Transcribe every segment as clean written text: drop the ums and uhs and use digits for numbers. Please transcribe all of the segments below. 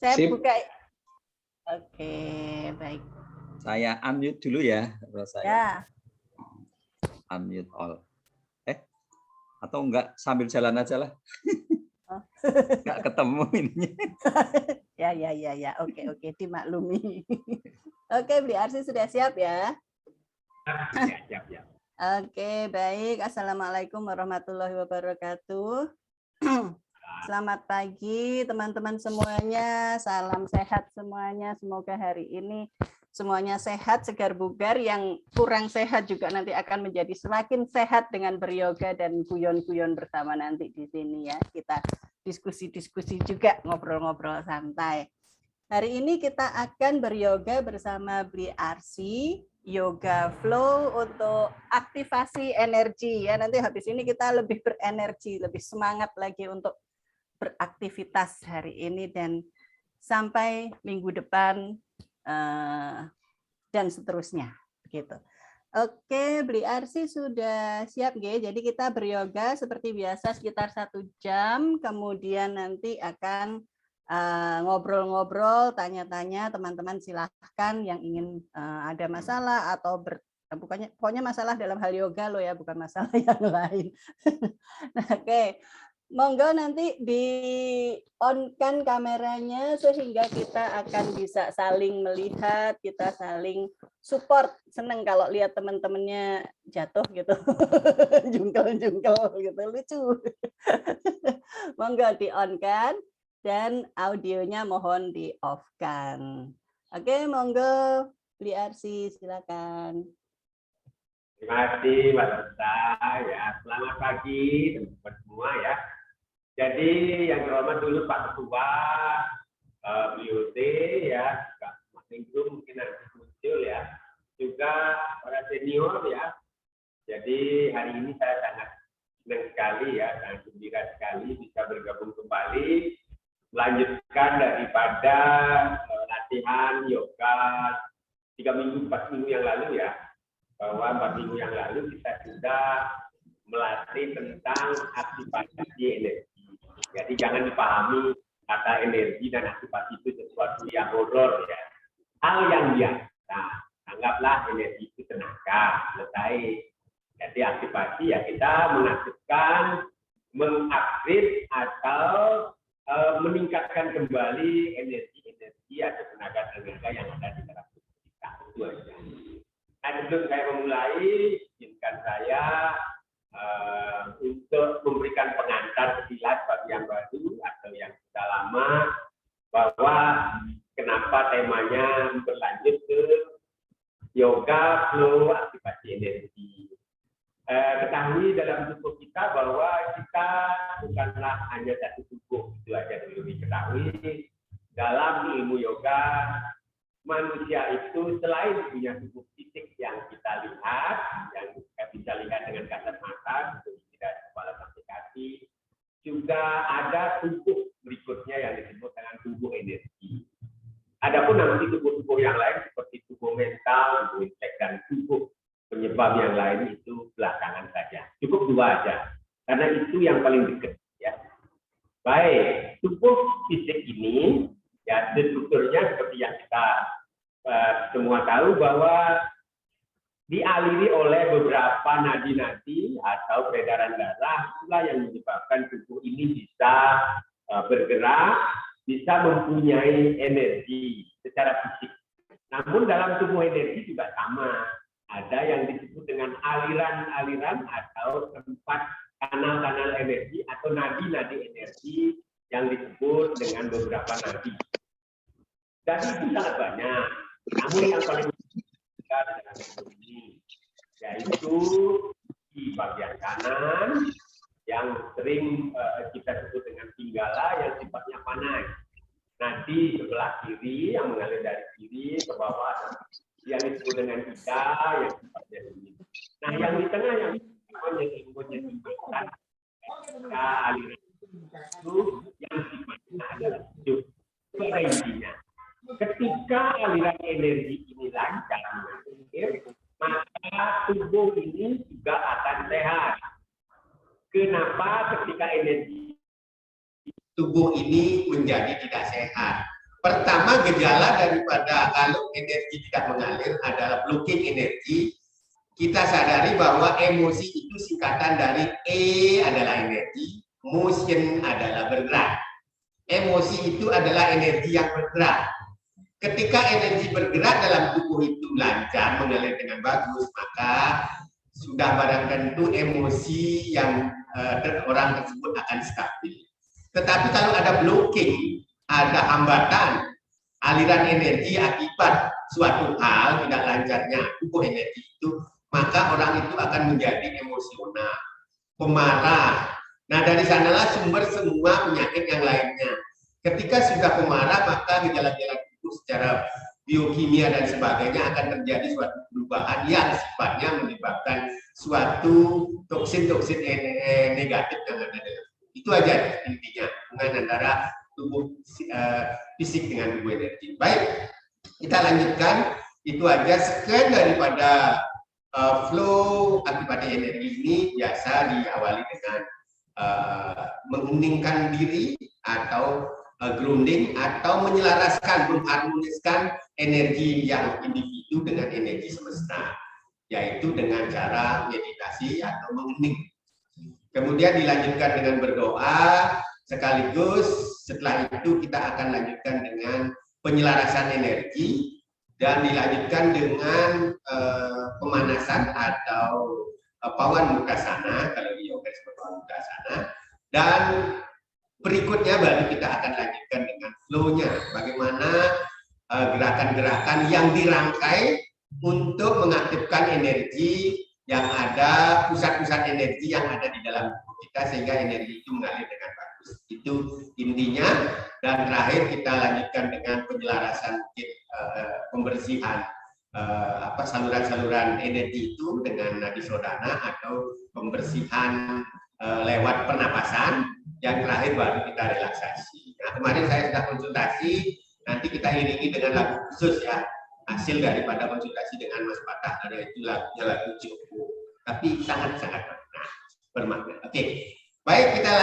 Saya Sip. buka. Oke, baik. Saya unmute dulu ya, saya Ya. unmute all. Atau enggak sambil jalan aja lah. Enggak ketemu ininya. Ya. Oke, dimaklumi. Oke, Bli Arsi sudah siap ya? Siap. Oke, baik. Assalamualaikum warahmatullahi wabarakatuh. Selamat pagi teman-teman semuanya. Salam sehat semuanya. Semoga hari ini semuanya sehat, segar bugar. Yang kurang sehat juga nanti akan menjadi semakin sehat dengan beryoga dan guyon-guyon bersama nanti di sini ya. Kita diskusi-diskusi juga, ngobrol-ngobrol santai. Hari ini kita akan beryoga bersama Bli Arsi, yoga flow untuk aktivasi energi ya. Nanti habis ini kita lebih berenergi, lebih semangat lagi untuk beraktivitas hari ini dan sampai minggu depan dan seterusnya begitu. Oke, Bli Arsi sudah siap G. Jadi kita beryoga seperti biasa sekitar 1 jam, kemudian nanti akan ngobrol-ngobrol, tanya-tanya, teman-teman silahkan yang ingin ada masalah atau pokoknya masalah dalam hal yoga loh ya, bukan masalah yang lain. Nah, oke. Monggo nanti di-on-kan kameranya sehingga kita akan bisa saling melihat, kita saling support. Seneng kalau lihat teman-temannya jatuh gitu. Jungkel-jungkel gitu, lucu. Monggo di-on-kan dan audionya mohon di-off-kan. Oke, monggo Bli Arsi silakan. Terima kasih Mbak Rita. Ya, selamat pagi teman-teman semua ya. Jadi yang terhormat dulu Pak Ketua BOT ya, Mas Inggu mungkin nanti muncul ya, juga para senior ya. Jadi hari ini saya sangat senang sekali ya, sangat gembira sekali bisa bergabung kembali, melanjutkan daripada latihan yoga 3 minggu, 4 minggu yang lalu ya, bahwa 4 minggu yang lalu kita sudah melatih tentang aktivasi energi. Jadi jangan dipahami kata energi dan aktivasi itu sesuatu yang horor ya. Hal yang biasa. Anggaplah energi itu tenaga. Selesai. Jadi aktivasi ya kita mengaktifkan, mengupgrade atau meningkatkan kembali energi atau tenaga-tenaga yang ada di dalam tubuh kita. Itu aja. Nah, sebelum saya memulai, izinkan saya untuk memberikan pengantar sekilas bagi yang baru atau yang sudah lama bahwa kenapa temanya berlanjut ke yoga flow aktivasi energi. Ketahui dalam tubuh kita bahwa kita bukanlah hanya satu tubuh, itu aja dulu diketahui. Dalam ilmu yoga, manusia itu selain punya tubuh fisik yang kita lihat, yang kita bisa lihat dengan kasat mata, tidak kepala sampai kaki, juga ada tubuh berikutnya yang disebut dengan tubuh energi. Adapun nanti tubuh-tubuh yang lain seperti tubuh mental, tubuh intelek, dan tubuh penyebab yang lain itu belakangan saja. Cukup 2 aja, karena itu yang paling dekat. Ya. Baik, tubuh fisik ini ya strukturnya seperti yang kita semua tahu bahwa dialiri oleh beberapa nadi-nadi atau peredaran darah, itulah yang menyebabkan tubuh ini bisa bergerak, bisa mempunyai energi secara fisik. Namun dalam tubuh energi juga sama, ada yang disebut dengan aliran-aliran atau tempat kanal-kanal energi atau nadi-nadi energi yang disebut dengan beberapa nadi. Dan itu sangat banyak. Namun yang paling dengan ini yaitu di bagian kanan yang sering kita sebut dengan pinggala yang sifatnya panas. Nadi sebelah kiri yang mengalir dari kiri ke bawah yang disebut dengan ida yang sifatnya dingin. Nah yang di tengah yang disebutnya timbulkan aliran itu yang sifatnya adalah sejuk. Pada intinya, ketika aliran energi ini lancar mengalir, maka tubuh ini juga akan sehat. Kenapa ketika energi tubuh ini menjadi tidak sehat? pertama, gejala daripada kalau energi tidak mengalir adalah blocking energi. Kita sadari bahwa emosi itu singkatan dari E adalah energi, motion adalah bergerak. Emosi itu adalah energi yang bergerak. Ketika energi bergerak dalam tubuh itu lancar, mengalir dengan bagus, maka sudah barang tentu emosi yang orang tersebut akan stabil. Tetapi kalau ada blocking, ada hambatan aliran energi akibat suatu hal tidak lancarnya tubuh energi itu, maka orang itu akan menjadi emosional, pemarah. Nah, dari sanalah sumber semua penyakit yang lainnya. Ketika sudah pemarah, maka gejala-gejala itu secara biokimia dan sebagainya akan terjadi suatu perubahan yang sifatnya menyebabkan suatu toksin-toksin negatif yang ada dalam. Itu aja intinya hubungan antara tubuh fisik dengan tubuh energi. Baik, kita lanjutkan. Itu aja sekian daripada flow akibat energi ini. Biasa diawali dengan mengheningkan diri atau grounding atau menyelaraskan, mengharmoniskan energi yang individu dengan energi semesta, yaitu dengan cara meditasi atau menghening. Kemudian dilanjutkan dengan berdoa, sekaligus setelah itu kita akan lanjutkan dengan penyelarasan energi dan dilanjutkan dengan pemanasan atau pawan mukasana, kalau di yoga disebut pawan mukasana, dan berikutnya baru kita akan lanjutkan dengan flow-nya, bagaimana gerakan-gerakan yang dirangkai untuk mengaktifkan energi yang ada, pusat-pusat energi yang ada di dalam tubuh kita sehingga energi itu mengalir dengan bagus. Itu intinya. Dan terakhir kita lanjutkan dengan penyelarasan pembersihan saluran-saluran energi itu dengan nadi sodana atau pembersihan lewat pernapasan. Yang terakhir baru kita relaksasi. Nah, kemarin saya sudah konsultasi, nanti kita iringi dengan lagu khusus ya, hasil daripada konsultasi dengan Mas Patah. Ada itu lagunya lagu cukup, tapi sangat-sangat bermakna. Oke, baik, kita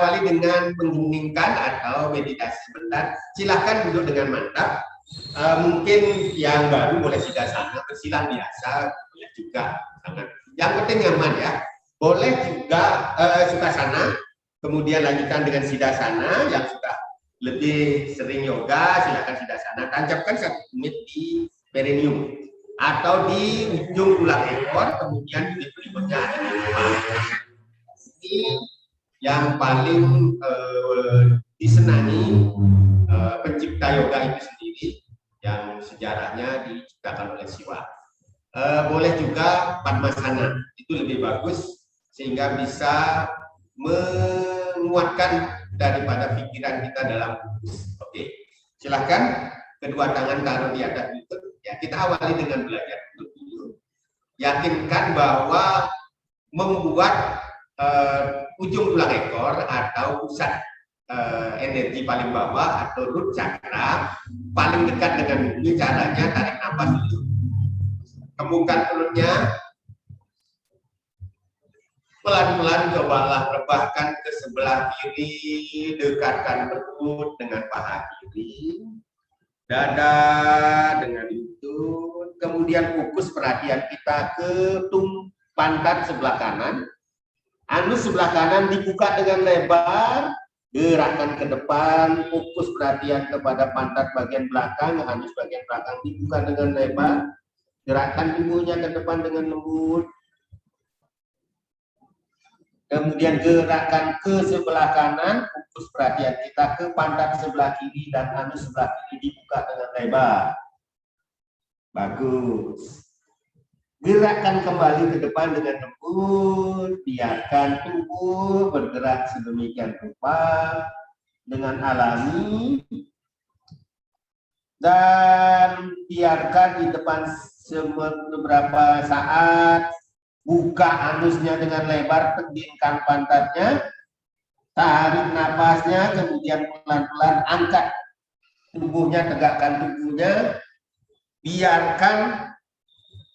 awali dengan mengheningkan atau meditasi sebentar. Silahkan duduk dengan mantap. Mungkin yang baru boleh siddhasana, bersilang biasa boleh juga. Yang penting nyaman ya. Boleh juga sukhasana. Kemudian lanjutkan dengan siddhasana. Yang sudah lebih sering yoga, silakan siddhasana. Tancapkan 1 menit di perineum atau di ujung tulang ekor, kemudian di berikutnya ada di depan. Ini yang paling disenangi pencipta yoga itu sendiri, yang sejarahnya diciptakan oleh Siwa. Boleh juga Padmasana, itu lebih bagus sehingga bisa menguatkan daripada pikiran kita dalam fokus. Oke, silahkan kedua tangan taruh di atas lutut. Ya, kita awali dengan belajar dulu. Yakinkan bahwa membuat ujung tulang ekor atau pusat energi paling bawah atau root chakra paling dekat dengan bumi. Caranya tarik nafas dulu, kembungkan perutnya. Pelan-pelan cobalah rebahkan ke sebelah kiri, dekatkan perut dengan paha kiri, dada dengan lutut, kemudian fokus perhatian kita ke pantat sebelah kanan, anus sebelah kanan dibuka dengan lebar, gerakkan ke depan, fokus perhatian kepada pantat bagian belakang, anus bagian belakang dibuka dengan lebar, gerakkan tubuhnya ke depan dengan lembut. Kemudian gerakkan ke sebelah kanan, fokus perhatian kita ke pantat sebelah kiri dan anus sebelah kiri dibuka dengan lebar. Bagus. Gerakkan kembali ke depan dengan lembut, biarkan tubuh bergerak sedemikian rupa dengan alami. Dan biarkan di depan beberapa saat. Buka anusnya dengan lebar, tegingkan pantatnya, tarik napasnya, kemudian pelan-pelan angkat tubuhnya, tegakkan tubuhnya, biarkan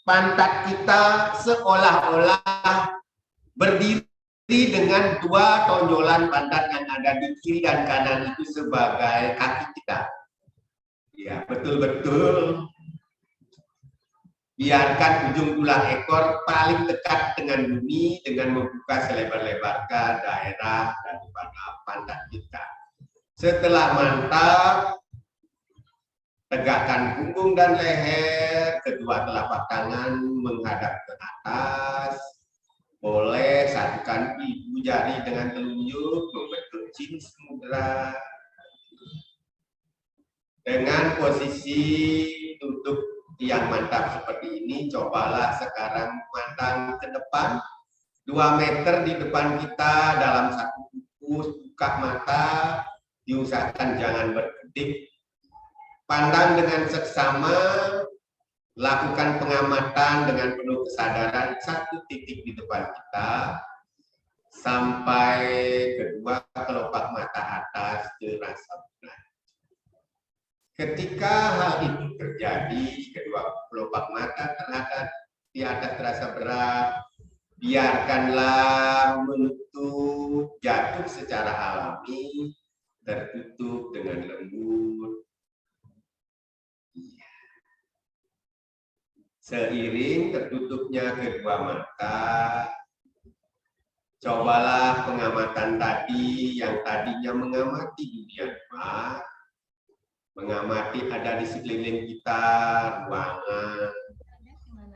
pantat kita seolah-olah berdiri dengan dua tonjolan pantat yang ada di kiri dan kanan itu sebagai kaki kita. Ya, betul-betul. Biarkan ujung tulang ekor paling dekat dengan bumi dengan membuka selebar-lebarkan daerah daripada pantat kita. Setelah mantap, tegakkan punggung dan leher, kedua telapak tangan menghadap ke atas. Boleh satukan ibu jari dengan telunjuk membentuk cins mudra. Dengan posisi duduk yang mantap seperti ini, cobalah sekarang memandang ke depan 2 meter di depan kita dalam satu fokus, buka mata, diusahakan jangan berkedip. Pandang dengan seksama, lakukan pengamatan dengan penuh kesadaran satu titik di depan kita, sampai kedua kelopak mata atas terasa berat. Ketika hal itu terjadi, kedua kelopak mata di atas terasa berat, biarkanlah menutup, jatuh secara alami, tertutup dengan lembut. Seiring tertutupnya kedua mata, cobalah pengamatan tadi yang tadinya mengamati dunia luar, mengamati ada di sekeliling kita, ruangan,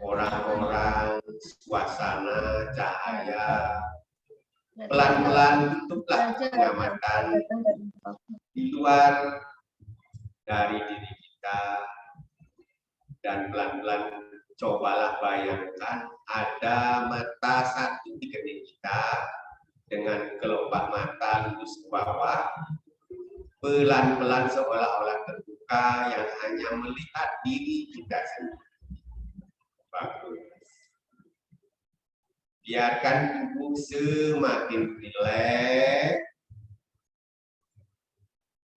orang-orang, suasana, cahaya. Pelan-pelan tutuplah pengamatan di luar dari diri kita, dan pelan-pelan cobalah bayangkan ada mata satu di kening kita dengan kelopak mata lurus ke bawah, pelan-pelan seolah-olah terbuka yang hanya melihat diri kita sendiri. Bagus. Biarkan tubuh semakin rileks.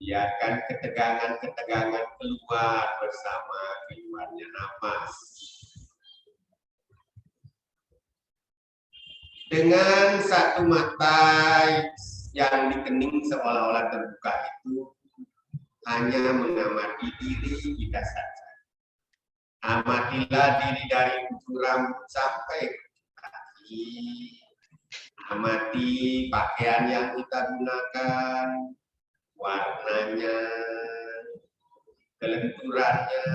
Biarkan ketegangan-ketegangan keluar bersama keluarnya napas. Dengan satu mata yang dikening seolah-olah terbuka itu hanya mengamati diri kita saja. Amatilah diri dari ujung rambut sampai ke kaki. Amati pakaian yang kita gunakan, warnanya, kelenturannya,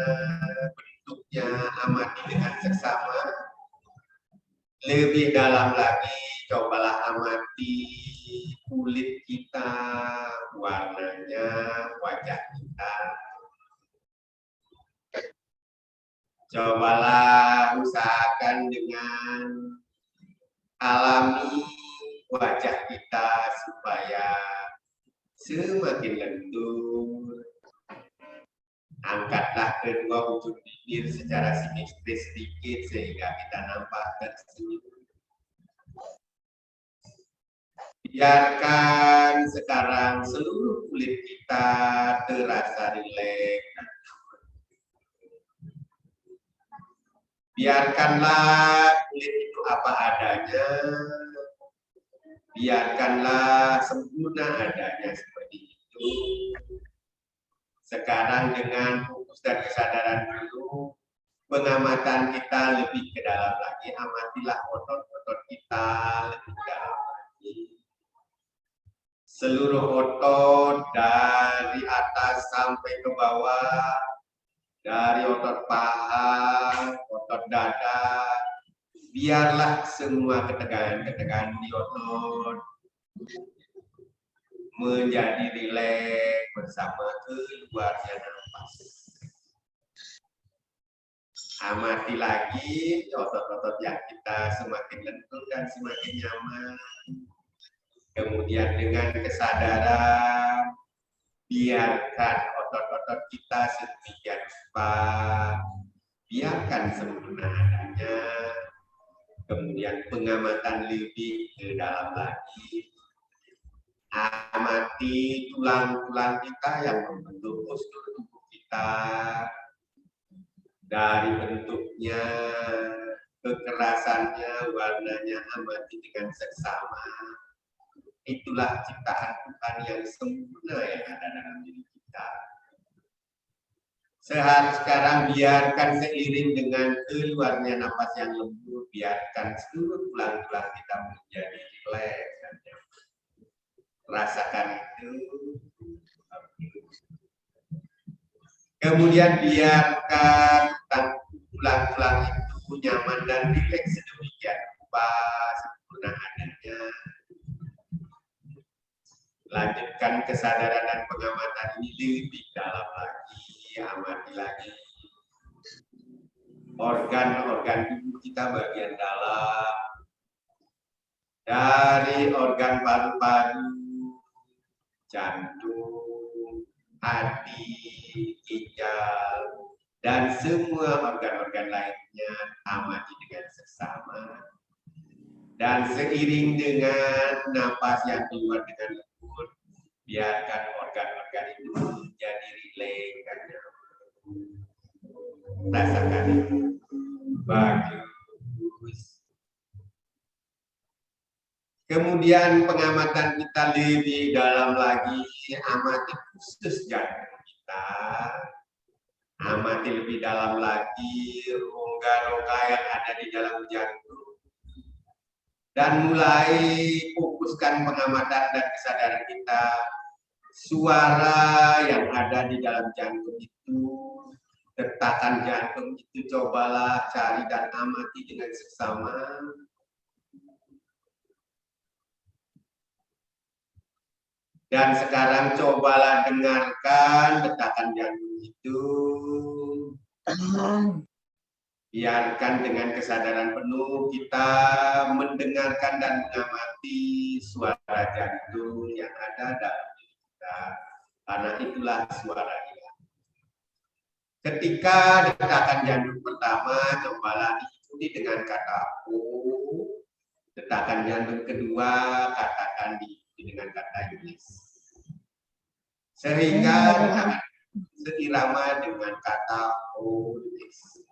bentuknya, amati dengan seksama. Lebih dalam lagi, cobalah amati kulit kita, warnanya, wajah kita. Cobalah usahakan dengan alami wajah kita supaya semakin lentur. Angkatlah kedua ujung bibir secara simetris sedikit sehingga kita nampak tersenyum. Biarkan sekarang seluruh kulit kita terasa rileks dan nyaman. Biarkanlah kulit itu apa adanya. Biarkanlah sempurna adanya seperti itu. Sekarang dengan fokus dan kesadaran dulu, pengamatan kita lebih ke dalam lagi. Amatilah otot-otot kita lebih ke dalam lagi. Seluruh otot dari atas sampai ke bawah, dari otot paha, otot dada, biarlah semua ketegangan-ketegangan di otot menjadi rileks bersama keluarnya nafas. Amati lagi otot-otot yang kita semakin lentur dan semakin nyaman. Kemudian dengan kesadaran, biarkan otot-otot kita sedemikian rupa, biarkan sempurna adanya. Kemudian pengamatan lebih ke dalam lagi. Amati tulang-tulang kita yang membentuk postur tubuh kita, dari bentuknya, kekerasannya, warnanya, amati dengan seksama. Itulah ciptaan Tuhan yang sempurna yang ada dalam diri kita. Sekarang biarkan seiring dengan keluarnya napas yang lembut, biarkan seluruh tulang-tulang kita menjadi rileks dan nyaman. Rasakan itu. Kemudian biarkan tulang-tulang itu nyaman dan rileks sedemikian rupa sempurna adanya. Lanjutkan kesadaran dan pengamatan ini lebih dalam lagi, amati lagi organ-organ tubuh kita bagian dalam, dari organ paru-paru, jantung, hati, ginjal, dan semua organ-organ lainnya amati dengan seksama. Dan seiring dengan napas yang keluar dengan lembut, biarkan organ-organ itu menjadi rileks dan nyaman. Rasakan itu. Bagus. Kemudian pengamatan kita lebih dalam lagi, amati khusus jantung kita. Amati lebih dalam lagi rongga-rongga yang ada di dalam jantung. Dan mulai fokuskan pengamatan dan kesadaran kita, suara yang ada di dalam jantung itu, detakan jantung itu cobalah cari dan amati dengan seksama. Dan sekarang cobalah dengarkan detakan jantung itu. Biarkan dengan kesadaran penuh kita mendengarkan dan mengamati suara jantung yang ada dalam diri kita. Karena itulah suara ilahi. Ketika detakan jantung pertama, cobalah diikuti dengan kata O. Detakan jantung kedua, katakan diikuti dengan kata Yes. Sehingga detakan seirama dengan kata O. Yes.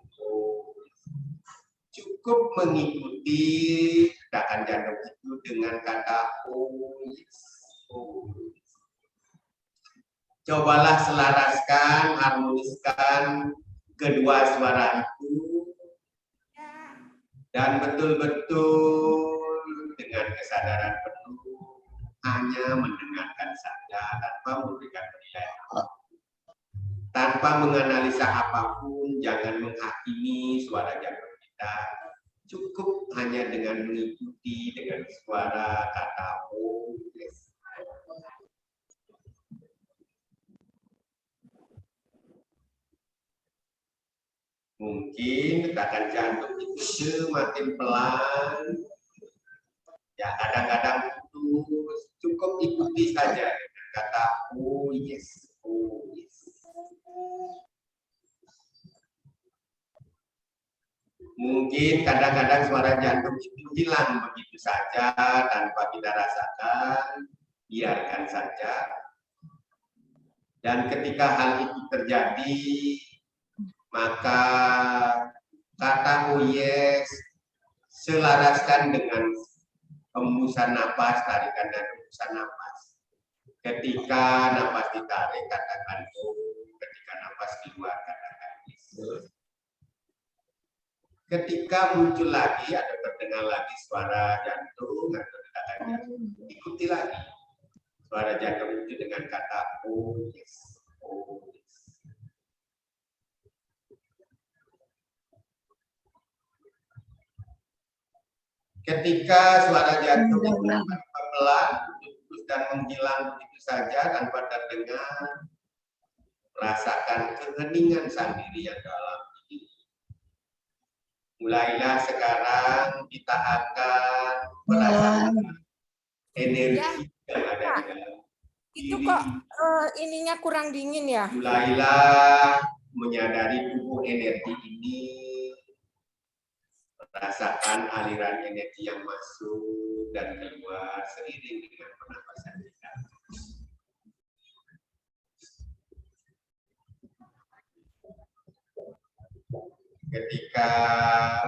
Cukup mengikuti detakan jantung itu dengan kata oh yes, oh yes. Cobalah selaraskan, harmoniskan kedua suara itu dan betul-betul dengan kesadaran penuh hanya mendengarkan saja tanpa memberikan penilaian. Tanpa menganalisa apapun, jangan menghakimi suara jantung kita. Cukup hanya dengan mengikuti dengan suara kata oh yes. Mungkin detakan jantung itu semakin pelan. Ya kadang-kadang putus. Cukup ikuti saja dengan kata oh yes, oh yes. Mungkin kadang-kadang suara jantung itu hilang begitu saja tanpa kita rasakan, biarkan saja. Dan ketika hal itu terjadi, maka kata oh yes selaraskan dengan hembusan napas, tarikan dan hembusan napas. Ketika napas ditarik, katakan oh. Ketika napas keluar, katakan yes. Ketika muncul lagi atau terdengar lagi suara jantung atau detakan jantung, ikuti lagi suara jantung itu dengan kata oh yes, oh yes. Ketika suara jantung itu pelan terus dan menghilang begitu saja tanpa terdengar, rasakan keheningan sendiri yang dalam. Mulailah sekarang kita akan merasakan energi yang ada di dalam itu diri. kok ininya kurang dingin ya? Mulailah menyadari tubuh energi ini, merasakan aliran energi yang masuk dan keluar seiring dengan pernapasan kita. Ketika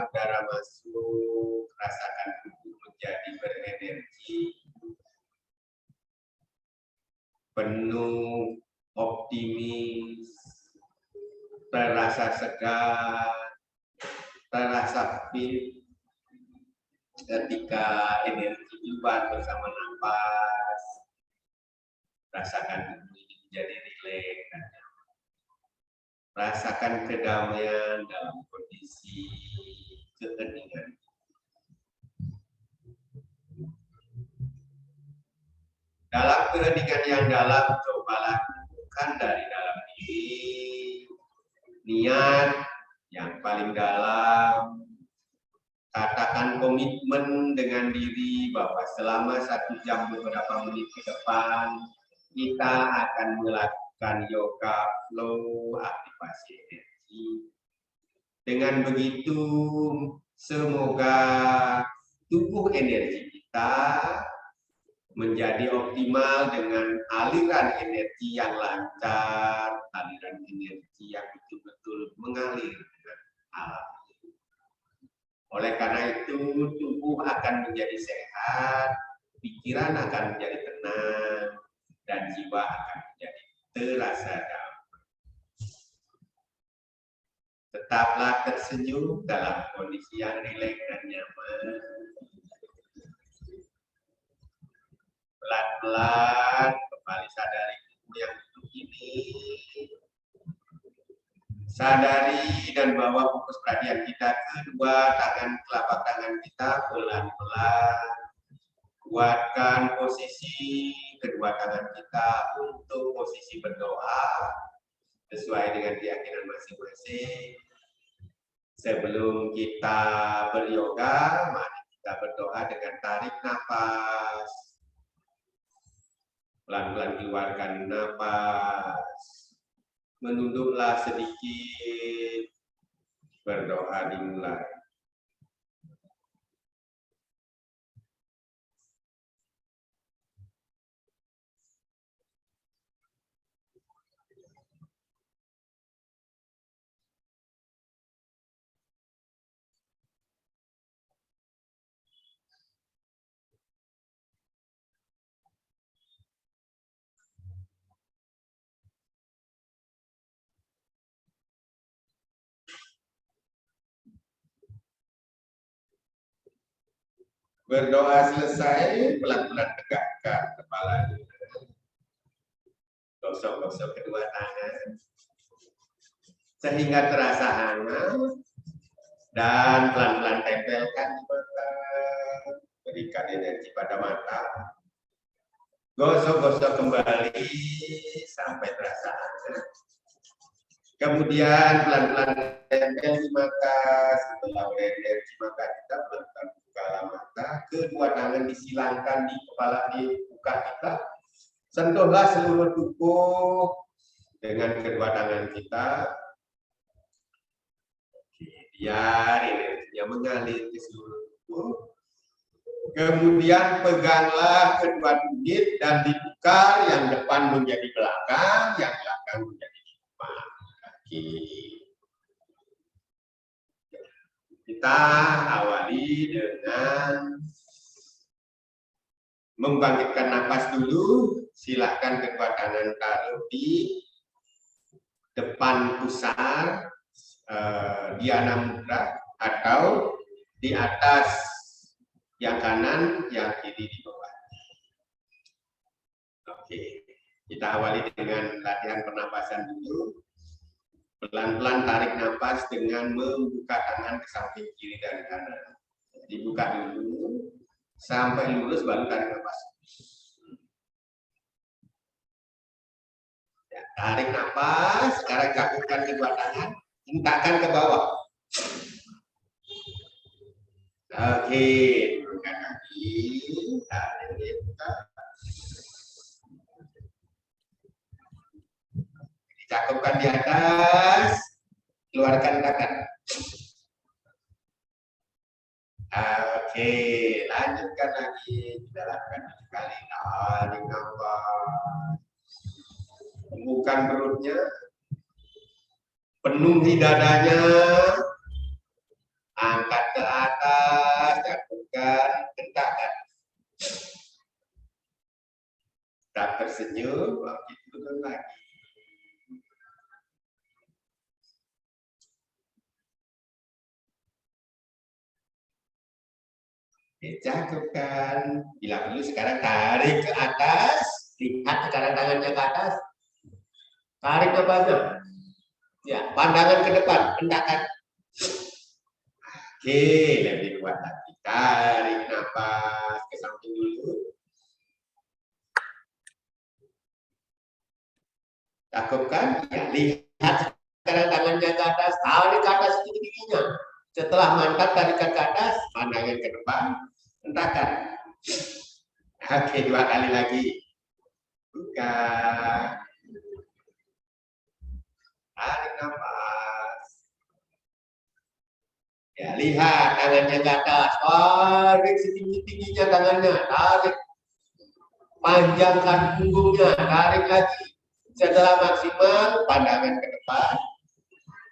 udara masuk, rasakan tubuh menjadi berenergi, penuh optimis, terasa segar, terasa fit ketika energi keluar bersama nafas. Rasakan tubuh ini menjadi rileks dan nyaman. Rasakan kedamaian dalam kondisi keheningan. Dalam keheningan yang dalam, cobalah bukan dari dalam diri, niat yang paling dalam, katakan komitmen dengan diri bahwa selama 1 jam beberapa menit ke depan, kita akan melakukan yoga flow, aktivasi energi. Dengan begitu, semoga tubuh energi kita menjadi optimal dengan aliran energi yang lancar, aliran energi yang betul-betul mengalir dengan alam. Oleh karena itu, tubuh akan menjadi sehat, pikiran akan menjadi tenang, dan jiwa akan menjadi terasa damai. Tetaplah tersenyum dalam kondisi yang rileks dan nyaman. Pelan-pelan kembali sadari tubuh yang duduk ini. Sadari dan bawa fokus perhatian kita ke kedua telapak tangan kita pelan-pelan. Kuatkan posisi kedua tangan kita untuk posisi berdoa sesuai dengan keyakinan masing-masing. Sebelum kita beryoga, mari kita berdoa dengan tarik nafas. Pelan-pelan keluarkan nafas. Menunduklah sedikit. Berdoa dimulai. Berdoa selesai, pelan-pelan tegakkan kepala. Gosok-gosok kedua tangan sehingga terasa hangat dan pelan-pelan tempelkan di mata. Berikan energi pada mata. Gosok-gosok kembali sampai terasa hangat. Kemudian pelan-pelan tempel di mata. Setelah energi mata kita pelan-pelan buka mata. Kedua tangan disilangkan di kepala, di muka kita. Sentuhlah seluruh tubuh dengan kedua tangan kita. Biar energinya mengalir ke seluruh tubuh. Kemudian peganglah kedua tumit dan ditukar, yang depan menjadi belakang, yang belakang menjadi depan. Kita awali dengan membangkitkan napas dulu. Silakan kedua tangan taruh di depan pusar dhyana mudra atau di atas yang kanan, yang kiri di bawah. Oke, kita awali dengan latihan pernapasan dulu. Pelan-pelan tarik nafas dengan membuka tangan ke samping kiri dan kanan. Dibuka dulu sampai lurus, baru tarik nafas. Ya, tarik nafas. Sekarang gabungkan kedua tangan, hentakkan ke bawah. Oke, turunkan kaki. Tarik. Cakupkan di atas, keluarkan tangan. Oke, lanjutkan lagi. Kita lakukan sekali. Tarik nafas. Bukan perutnya. Penuhi dadanya. Angkat ke atas, cakupkan, hentakkan. Tak tersenyum, turun lagi. Cakupkan. Bila perlu sekarang tarik ke atas. Lihat sekarang tangannya ke atas. Tarik nafasnya. Ya, pandangan ke depan. Hendakkan. Oke, lebih kuat lagi. Tarik nafas ke samping dulu. Cakupkan. Ya, lihat sekarang tangannya ke atas. Tarik ke atas tinggi-tingginya. Setelah mantap, tarikan ke atas. Pandangan ke depan. Hentakan. Oke, 2 kali lagi. Buka. Tarik nafas. Ya, lihat tangannya ke atas. Tarik setinggi-tingginya tangannya. Tarik. Panjangkan punggungnya. Tarik lagi. Setelah maksimal, pandangan ke depan.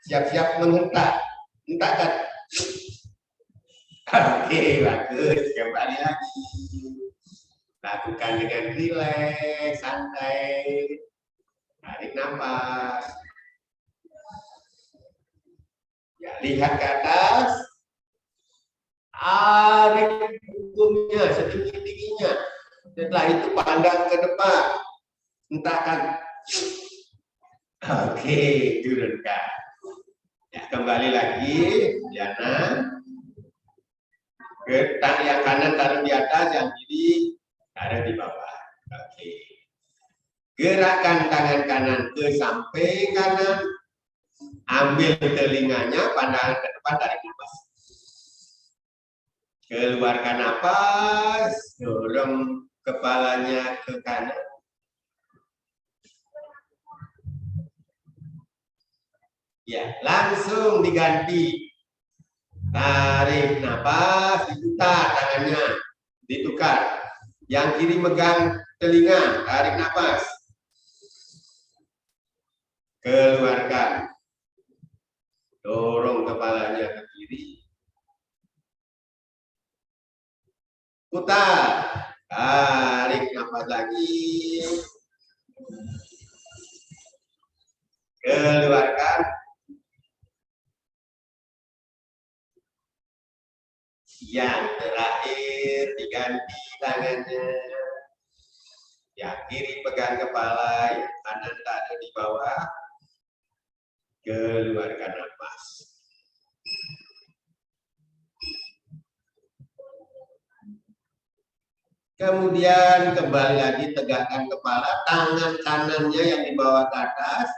Siap-siap menghentak. Hentakan. Oke, bagus. Kembali lagi. Lakukan dengan rileks, santai. Tarik nafas. Ya, lihat ke atas. Tarik punggungnya setinggi-tingginya. Setelah itu pandang ke depan. Hentakan. Oke, turunkan. Ya, kembali lagi, Diana. Tangan yang kanan taruh di atas, yang kiri taruh di bawah. Oke. Gerakkan tangan kanan ke samping kanan. Ambil telinganya, pandangan ke depan, tarik nafas. Keluarkan nafas, dorong kepalanya ke kanan. Ya, langsung diganti. Tarik nafas, diputar tangannya, ditukar. Yang kiri megang telinga, tarik nafas. Keluarkan. Dorong kepalanya ke kiri. Putar. Tarik nafas lagi. Keluarkan. Yang terakhir diganti tangannya. Yang kiri pegang kepala, yang kanan taruh di bawah. Keluarkan nafas. Kemudian kembali lagi tegakkan kepala, tangan kanannya yang dibawa ke atas.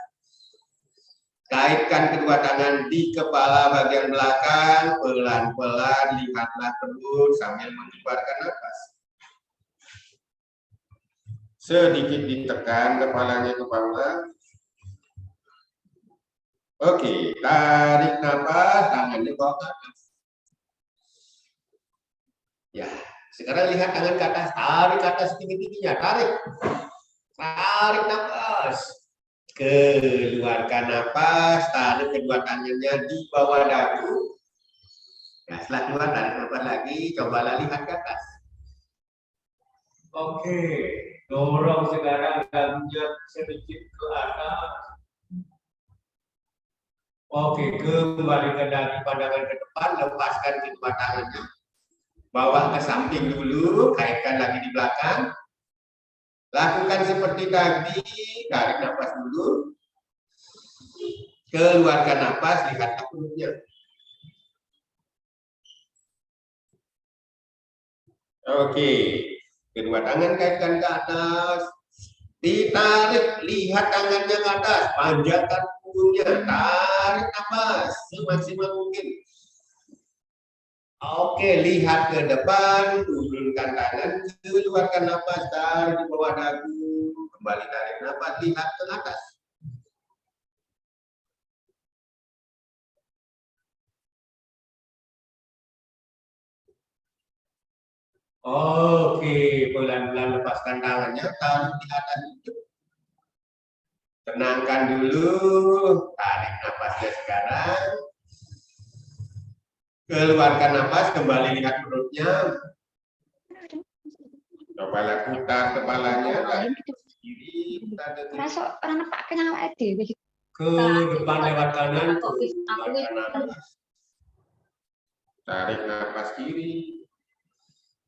Kaitkan kedua tangan di kepala bagian belakang, pelan-pelan lihatlah terus sambil mengeluarkan nafas. Sedikit ditekan kepalanya ke bawah. Oke, tarik nafas, tangannya bawa ke atas. Ya, sekarang lihat tangan ke atas, tarik ke atas tinggi-tingginya, tarik. Tarik nafas. Keluarkan nafas, tarik kedua tangannya di bawah dagu. Nah, setelah keluar, tarik nafas lagi, cobalah lihat ke atas. Oke, dorong sekarang dagunya sedikit ke atas. Oke, kembali ke dagu, pandangan ke depan, lepaskan kedua tangannya. Bawa ke samping dulu, kaitkan lagi di belakang. Lakukan seperti tadi, tarik nafas dulu. Keluarkan nafas, lihat perutnya. Oke, kedua tangan kaitkan ke atas. Ditarik, lihat tangannya ke atas, panjangkan punggungnya, tarik nafas semaksimal mungkin. Oke, lihat ke depan, turunkan tangan, keluarkan nafas, tarik di bawah dagu, kembali tarik nafas, lihat ke atas. Oke, pelan-pelan lepaskan tangannya, tarik di atas itu. Tenangkan dulu, tarik nafasnya sekarang. Keluarkan nafas, kembali lihat perutnya. Coba putar kepalanya, tarik ke kiri, Masuk orang pak kenal dhewe. ke depan lewat kanan, keluarkan nafas. Tarik nafas kiri.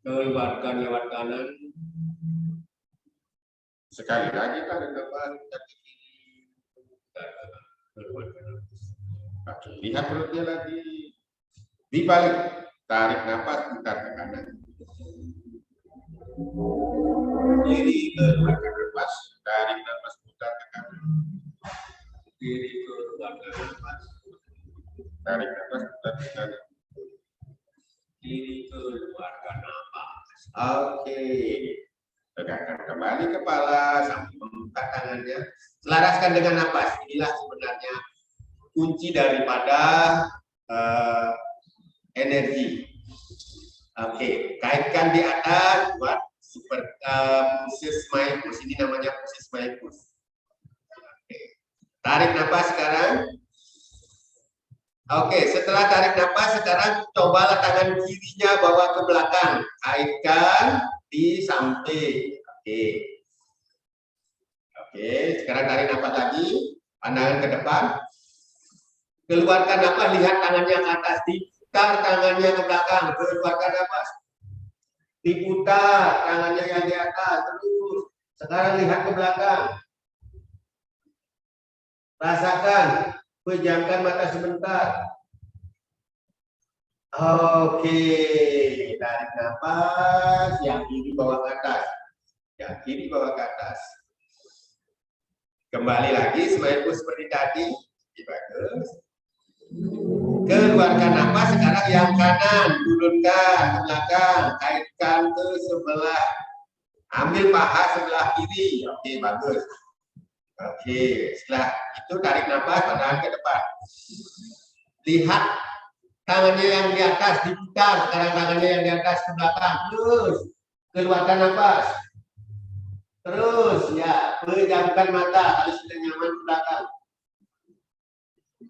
Keluarkan lewat kanan. Sekali lagi tarik nafas kaki kiri. Keluarkan nafas. Oke, lihat perutnya lagi. Dibalik, tarik nafas putar ke kanan. Kiri, keluarkan nafas, tarik nafas putar ke kanan. Kiri, keluarkan nafas, tarik nafas putar ke kanan. Kiri, keluarkan nafas. Oke. Tegakkan kembali kepala sambil membuka tangannya. Selaraskan dengan nafas. Inilah sebenarnya kunci daripada energi. Oke, kaitkan di atas buat super pusis mycus. Ini namanya pusis mycus. Oke. Tarik nafas sekarang. Oke, setelah tarik nafas sekarang cobalah tangan kirinya bawa ke belakang. Kaitkan di samping. Oke. Oke, sekarang tarik nafas lagi. Pandangan ke depan. Keluarkan nafas, lihat tangannya ke atas, diputar tangannya ke belakang, keluarkan nafas. Diputar tangannya yang di atas, terus. Sekarang lihat ke belakang. Rasakan, pejamkan mata sebentar. Oke, tarik nafas, yang kiri bawa ke atas. Yang kiri bawa ke atas. Kembali lagi, smile seperti tadi. Bagus. Keluarkan nafas, sekarang yang kanan, turunkan ke belakang, kaitkan ke sebelah. Ambil paha sebelah kiri. Oke, bagus. Oke, setelah itu tarik nafas, pandangan ke depan. Lihat tangannya yang di atas, diputar. Sekarang tangannya yang di atas ke belakang. Terus, keluarkan nafas. Terus, ya, pejamkan mata, kalau sudah nyaman ke belakang.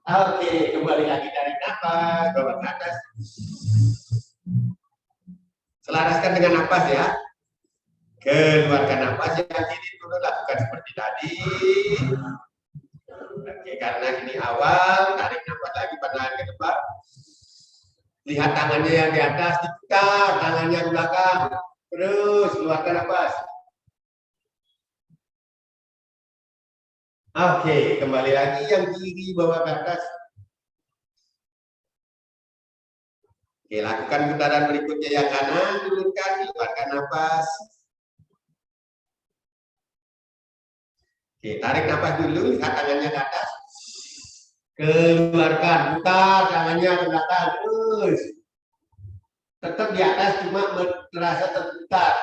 Oke, kembali lagi tarik nafas, bawa ke atas. Selaraskan dengan nafas ya. Keluarkan nafas yang kiri dulu, lakukan seperti tadi. Oke, karena ini awal, tarik nafas lagi pandangan ke depan. Lihat tangannya yang di atas, diputar, tangannya di belakang. Terus keluarkan nafas. Oke, kembali lagi yang kiri bawa ke atas. Oke, lakukan putaran berikutnya yang kanan, turunkan, keluarkan nafas. Oke, tarik nafas dulu, lihat tangannya ke atas. Keluarkan, putar tangannya ke belakang, terus. Tetap di atas, cuma terasa terputar.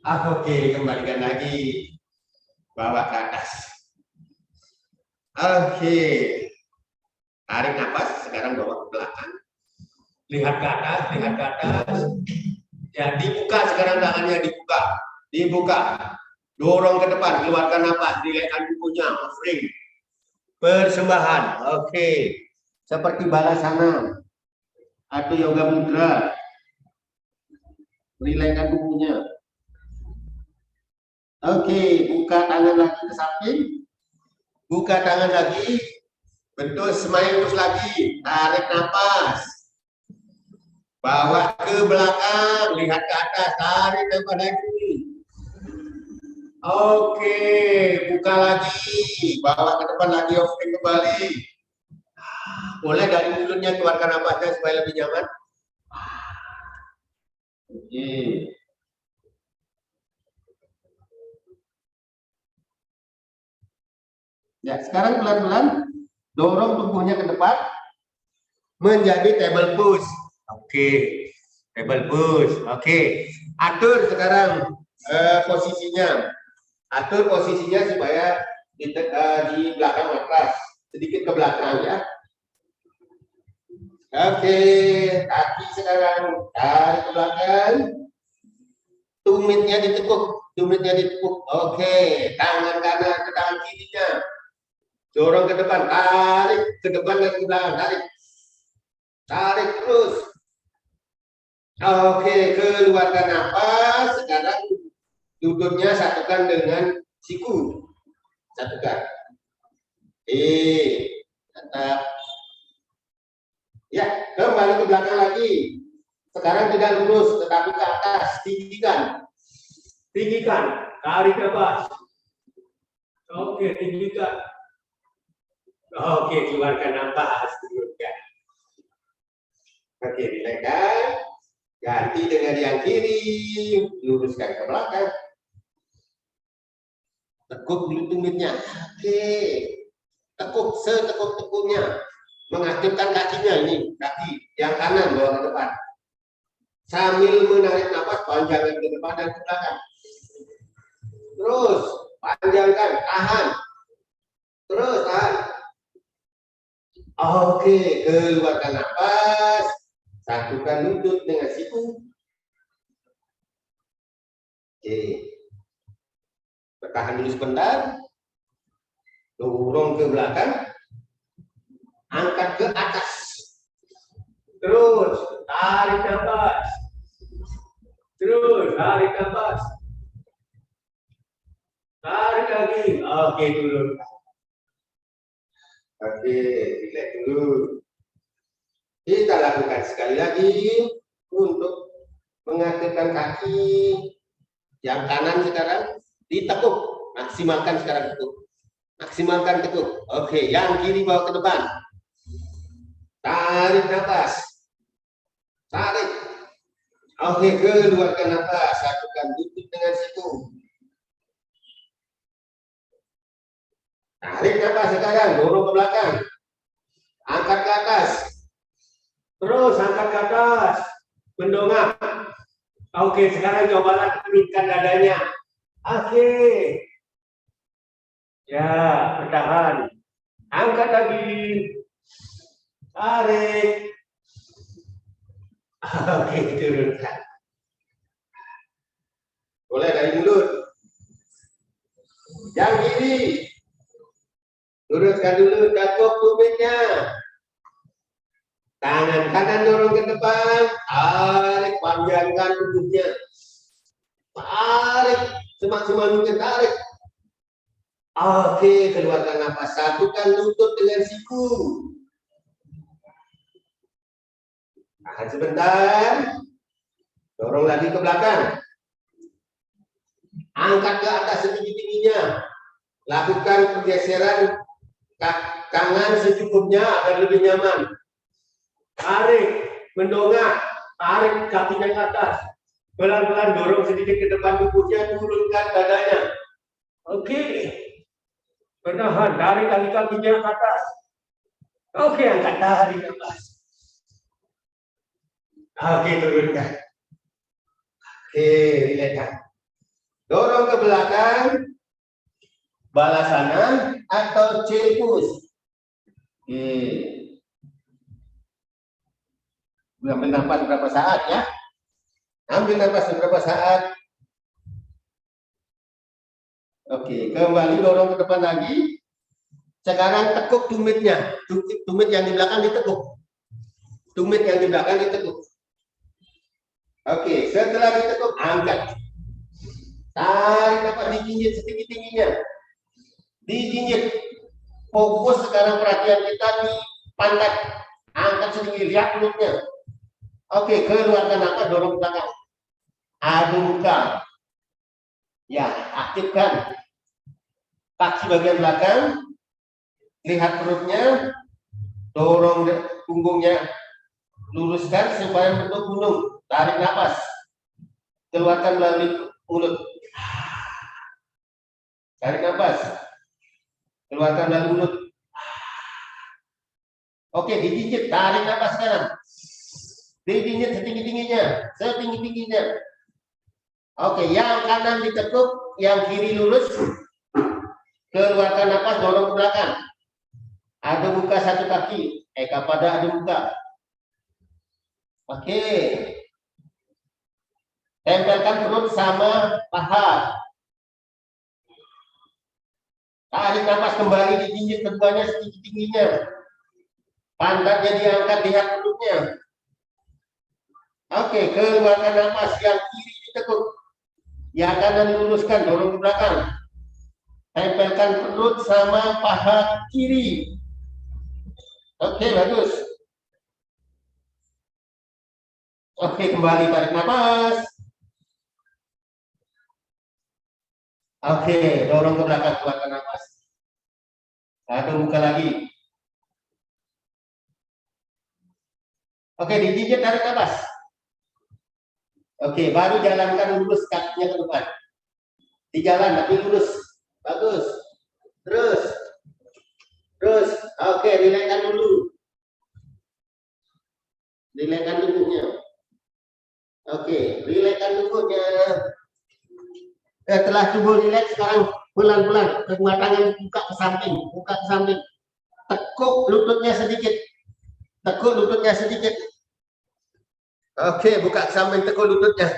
Oke, kembalikan lagi. Bawa ke atas. Oke. Tarik nafas, sekarang bawa ke belakang. Lihat ke atas, lihat ke atas. Ya, dibuka sekarang tangannya, dibuka. Dibuka. Dorong ke depan, keluarkan nafas, dilekkan kukunya, offering. Persembahan. Oke. Seperti balasana atau yoga mudra. Rilekkan kukunya. Oke, buka tangan lagi ke samping. Buka tangan lagi. Bentuk smile lagi. Tarik nafas. Bawa ke belakang, lihat ke atas, tarik nafas lagi. Oke, buka lagi. Bawa ke depan lagi, offering kembali. Boleh dari mulutnya keluarkan nafasnya supaya lebih nyaman. Oke. Ya, sekarang pelan-pelan dorong tubuhnya ke depan menjadi table push. Oke, table push. Oke, atur sekarang posisinya. Atur posisinya supaya di belakang matras, sedikit ke belakang ya. Oke, kaki sekarang tarik ke belakang. Tumitnya ditekuk, tumitnya ditekuk. Oke, tangan kanan ke tangan kirinya. Dorong ke depan, tarik ke depan dan ke belakang, tarik. Tarik terus. Oke, keluarkan nafas. Sekarang lututnya satukan dengan siku. Satukan. Tetap. Ya, Kembali ke belakang lagi. Sekarang tidak lurus, tetapi ke atas. Tinggikan. Tinggikan. Tarik nafas. Oke, tinggikan. Oke, keluarkan nafas. Turunkan. Oke, rilekkan. Ganti dengan yang kiri. Luruskan ke belakang. Tekuk dulu tumitnya. Oke. Tekuk setekuk-tekuknya. Mengaktifkan kakinya ini. Kaki yang kanan bawa ke depan. Sambil menarik nafas, panjangkan ke depan dan ke belakang. Terus, panjangkan, tahan. Terus, tahan. Oke, keluarkan nafas. Satukan lutut dengan siku. Oke. Bertahan dulu sebentar. Dorong ke belakang. Angkat ke atas. Terus, tarik nafas. Terus, tarik nafas. Tarik lagi. Oke, dulu. Oke, relax dulu. Kita lakukan sekali lagi untuk mengaktifkan kaki. Yang kanan sekarang ditekuk. Maksimalkan sekarang tekuk. Maksimalkan tekuk. Oke, yang kiri bawa ke depan. Tarik nafas. Tarik. Oke, keluarkan nafas. Satukan lutut dengan siku. Tarik nafas sekarang. Dorong ke belakang. Angkat ke atas. Terus angkat ke atas. Mendongak. Oke, sekarang cobalah turunkan dadanya. Oke. Ya, bertahan. Angkat lagi. Tarik. Oke, turunkan. Boleh dari mulut. Yang kiri. Luruskan dulu tekuk tumitnya. Tangan kanan dorong ke depan. Tarik, panjangkan tubuhnya. Tarik. Semaksimal mungkin tarik. Oke, keluarkan nafas. Satukan lutut dengan siku. Tahan sebentar. Dorong lagi ke belakang. Angkat ke atas setinggi-tingginya. Lakukan pergeseran kanan secukupnya agar lebih nyaman. Tarik, mendongak. Tarik kakinya ke atas. Pelan-pelan dorong sedikit ke depan tubuhnya. Turunkan dadanya. Oke. Bertahan. Tarik kaki-kakinya ke atas. Oke, angkat. Tarik ke atas. Oke, turunkan. Oke, relax. Dorong ke belakang. Balasana atau C-push. Oke. Ambil nafas beberapa saat ya. Ambil nafas beberapa saat. Oke, kembali dorong ke depan lagi. Sekarang tekuk tumitnya. Tumit yang di belakang ditekuk. Tumit yang di belakang ditekuk. Oke, setelah ditekuk, angkat. Tarik nafas, dijinjit setinggi-tingginya. Dijinjit. Fokus sekarang perhatian kita di pantat. Angkat sedikit, lihat mulutnya. Oke, keluarkan nafas, dorong ke belakang. Adu muka. Ya, aktifkan kaki bagian belakang. Lihat perutnya. Dorong punggungnya. Luruskan supaya bentuk gunung. Tarik nafas. Keluarkan melalui mulut. Tarik nafas. Keluarkan melalui mulut. Oke, dijinjit. Tarik nafas sekarang. Dijinjit setinggi-tingginya. Setinggi-tingginya. Oke, yang kanan ditekuk, yang kiri lurus. Keluarkan nafas, dorong ke belakang. Adu muka satu kaki. Pada adu muka. Oke. Tempelkan perut sama paha. Tarik nafas kembali, dijinjit keduanya setinggi-tingginya. Pantatnya diangkat, lihat perutnya. Oke, keluarkan nafas, yang kiri ditekuk. Yang kanan luruskan, dorong ke belakang. Tempelkan perut sama paha kiri. Oke, bagus. Oke, kembali tarik nafas. Oke, dorong ke belakang, keluarkan nafas. Lalu buka lagi. Oke, digigit, tarik nafas. Oke, baru jalankan lurus kakinya ke depan. Di jalan tapi lurus. Bagus. Terus. Terus. Oke, rilekskan dulu. Rilekskan tubuhnya. Oke, rilekskan tubuhnya. Setelah tubuh rileks, sekarang pelan-pelan kedua tangan buka ke samping, buka ke samping. Tekuk lututnya sedikit. Tekuk lututnya sedikit. Oke, buka ke samping, tekuk lututnya.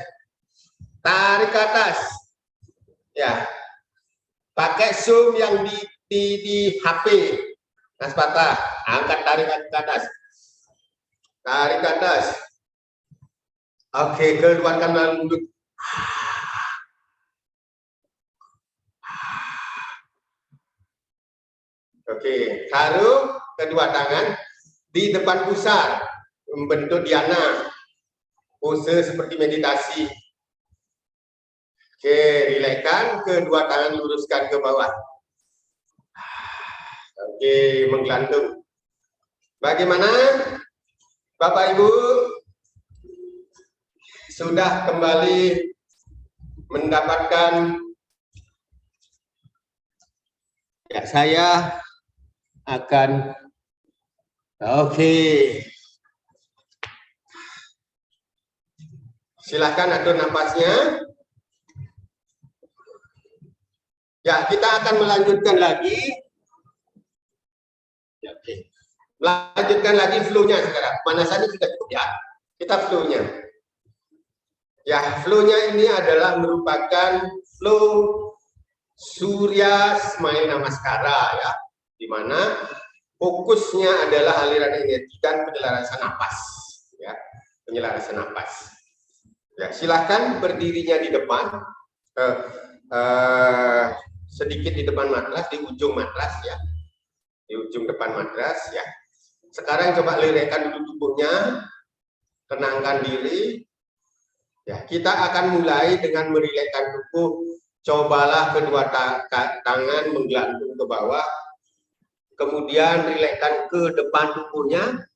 Tarik ke atas. Ya. Pakai zoom yang di HP. Mas Patah, angkat, tarik ke atas. Tarik ke atas. Oke, keluarkan melalui mulut. Oke, taruh kedua tangan di depan pusar, membentuk dhyana, pose seperti meditasi. Oke, rilekskan, kedua tangan luruskan ke bawah. Oke, menggelantung. Bagaimana, Bapak Ibu? Sudah kembali mendapatkan? Ya, saya akan silakan atur napasnya. Ya, kita akan melanjutkan lagi. Ya, oke. Melanjutkan lagi flow-nya sekarang. Pemanasannya sudah cukup ya. Kita flow-nya. Ya, flow-nya ini adalah merupakan flow Surya Smile Namaskara ya. Di mana fokusnya adalah aliran energi dan penyelarasan napas ya, penyelarasan napas ya. Silahkan berdirinya di depan, sedikit di depan matras, di ujung matras ya, di ujung depan matras ya. Sekarang coba lirekkan dulu tubuhnya, tenangkan diri ya. Kita akan mulai dengan merilekkan tubuh. Cobalah kedua tangan menggelantung ke bawah. Kemudian rilekskan ke depan tubuhnya.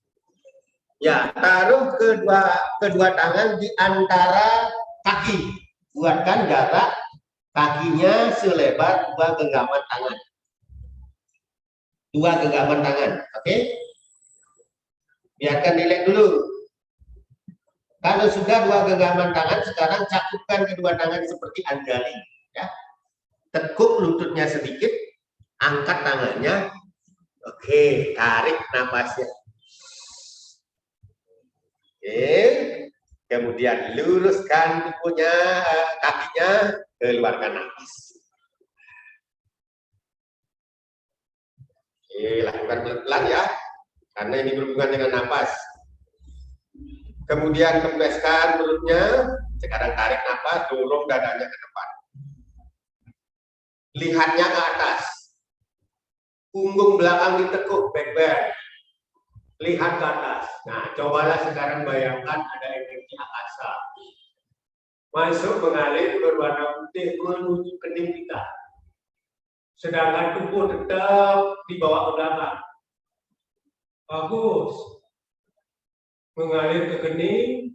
Ya, taruh kedua tangan di antara kaki. Buatkan jarak kakinya selebar 2 genggaman tangan. 2 genggaman tangan, oke? Biarkan rileks dulu. Kalau sudah 2 genggaman tangan, sekarang cakupkan kedua tangan seperti anjali. Ya. Tekuk lututnya sedikit, angkat tangannya. Oke, tarik nafasnya. Oke, kemudian luruskan tubuhnya, kakinya, keluarkan nafas. Oke, lakukan pelan-pelan ya, karena ini berhubungan dengan nafas. Kemudian kempeskan perutnya, sekarang tarik nafas, dorong dadanya ke depan. Lihatnya ke atas. Punggung belakang ditekuk, back bend. Lihat ke atas. Nah, cobalah sekarang bayangkan ada energi akasa. Masuk mengalir berwarna putih menuju kening kita. Sedangkan tubuh tetap di bawah belakang. Bagus. Mengalir ke kening.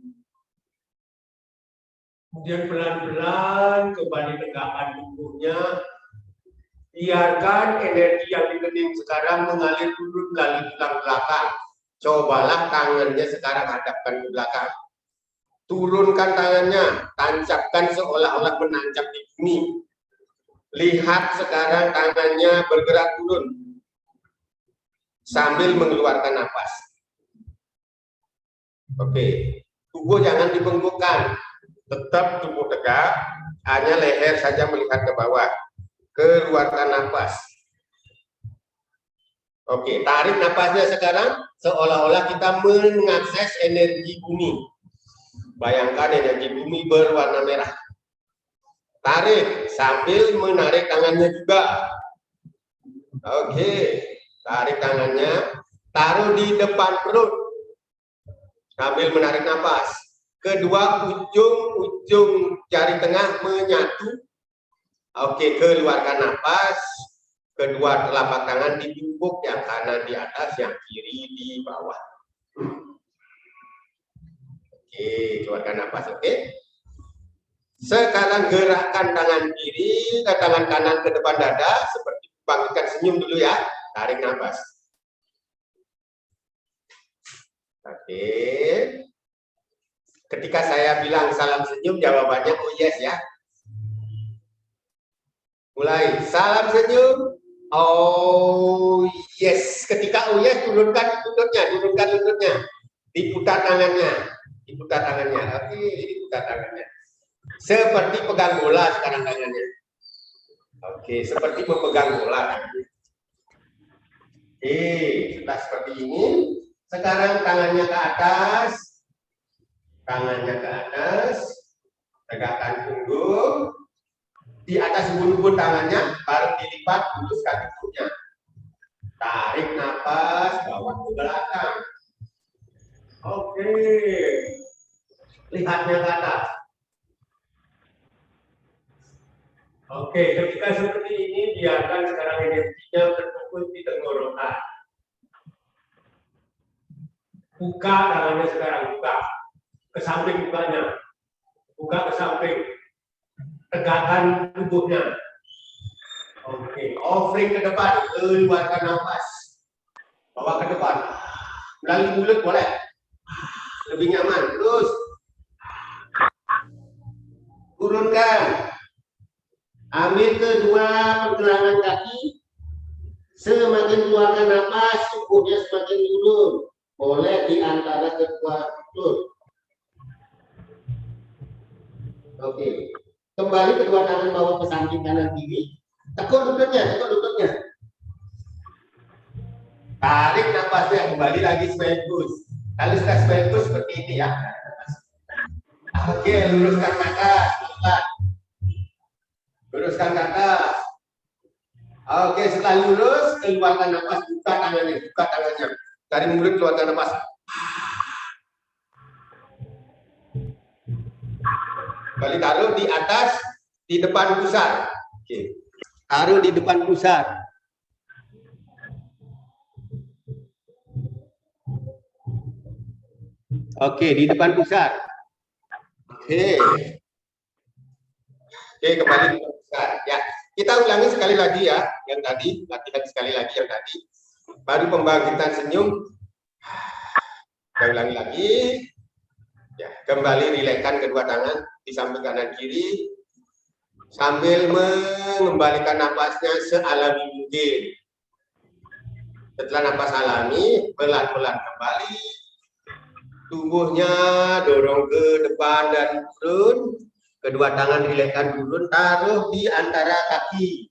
Kemudian pelan-pelan kembali tegakkan tubuhnya. Biarkan energi yang di kening sekarang mengalir turun melalui tulang belakang. Cobalah tangannya sekarang hadapkan ke belakang. Turunkan tangannya, tancapkan seolah-olah menancap di bumi. Lihat sekarang tangannya bergerak turun sambil mengeluarkan napas. Oke, tubuh jangan dibengkukkan, tetap tubuh tegak, hanya leher saja melihat ke bawah. Keluarkan nafas. Oke, tarik nafasnya sekarang seolah-olah kita mengakses energi bumi. Bayangkan energi bumi berwarna merah. Tarik sambil menarik tangannya juga. Oke, tarik tangannya, taruh di depan perut sambil menarik nafas. kedua ujung jari tengah menyatu. Oke, keluarkan napas. Kedua telapak tangan ditumpuk, yang kanan di atas, yang kiri di bawah. Oke, keluarkan napas. Oke. Sekarang gerakkan tangan kiri ke tangan kanan ke depan dada, seperti bangkitkan senyum dulu ya. Tarik napas. Oke. Ketika saya bilang salam senyum, jawabannya oh yes ya. Mulai, salam senyum. Oh yes. Ketika oh yes, turunkan lututnya. Diputar tangannya. Oke, diputar tangannya. Seperti pegang bola sekarang tangannya. Oke, seperti memegang bola. Oke, setelah seperti ini, sekarang tangannya ke atas. Tegakkan punggung. Di atas ubun-ubun tangannya, baru dilipat, luruskan punggungnya. Tarik napas, bawa ke belakang. Oke. Lihatnya ke atas. Oke, ketika seperti ini, biarkan sekarang energinya terfokus di tenggorokan. Buka tangannya sekarang, buka. Ke samping mukanya. Buka ke samping. Tegakkan tubuhnya. Oke, offering ke depan, keluarkan nafas. Bawa ke depan. Melalui mulut boleh. Lebih nyaman. Terus. Turunkan. Ambil kedua pergelangan kaki. Semakin keluarkan nafas, tubuhnya semakin turun. Boleh di antara kedua lutut. Oke. Kembali kedua tangan bawa ke samping kanan kiri. Tekuk lututnya. Tarik nafasnya, kembali lagi smile pose. Kalau sudah smile pose seperti ini ya. Oke, luruskan ke atas. Luruskan ke atas. Oke, setelah lurus, keluarkan nafas, buka tangannya. Dari mulut keluarkan nafas. Kembali taruh di atas, di depan pusar. Oke. Taruh di depan pusar. Oke, di depan pusar. Oke. Oke, kembali di depan pusar. Ya, kita ulangi sekali lagi ya, yang tadi, latihan sekali lagi yang tadi. Baru pembangkitan senyum. Kita ulangi lagi. Ya, kembali rilekskan kedua tangan di samping kanan kiri sambil mengembalikan napasnya sealami mungkin. Setelah napas alami, pelan-pelan kembali. Tubuhnya dorong ke depan dan turun. Kedua tangan rilekskan turun, taruh di antara kaki.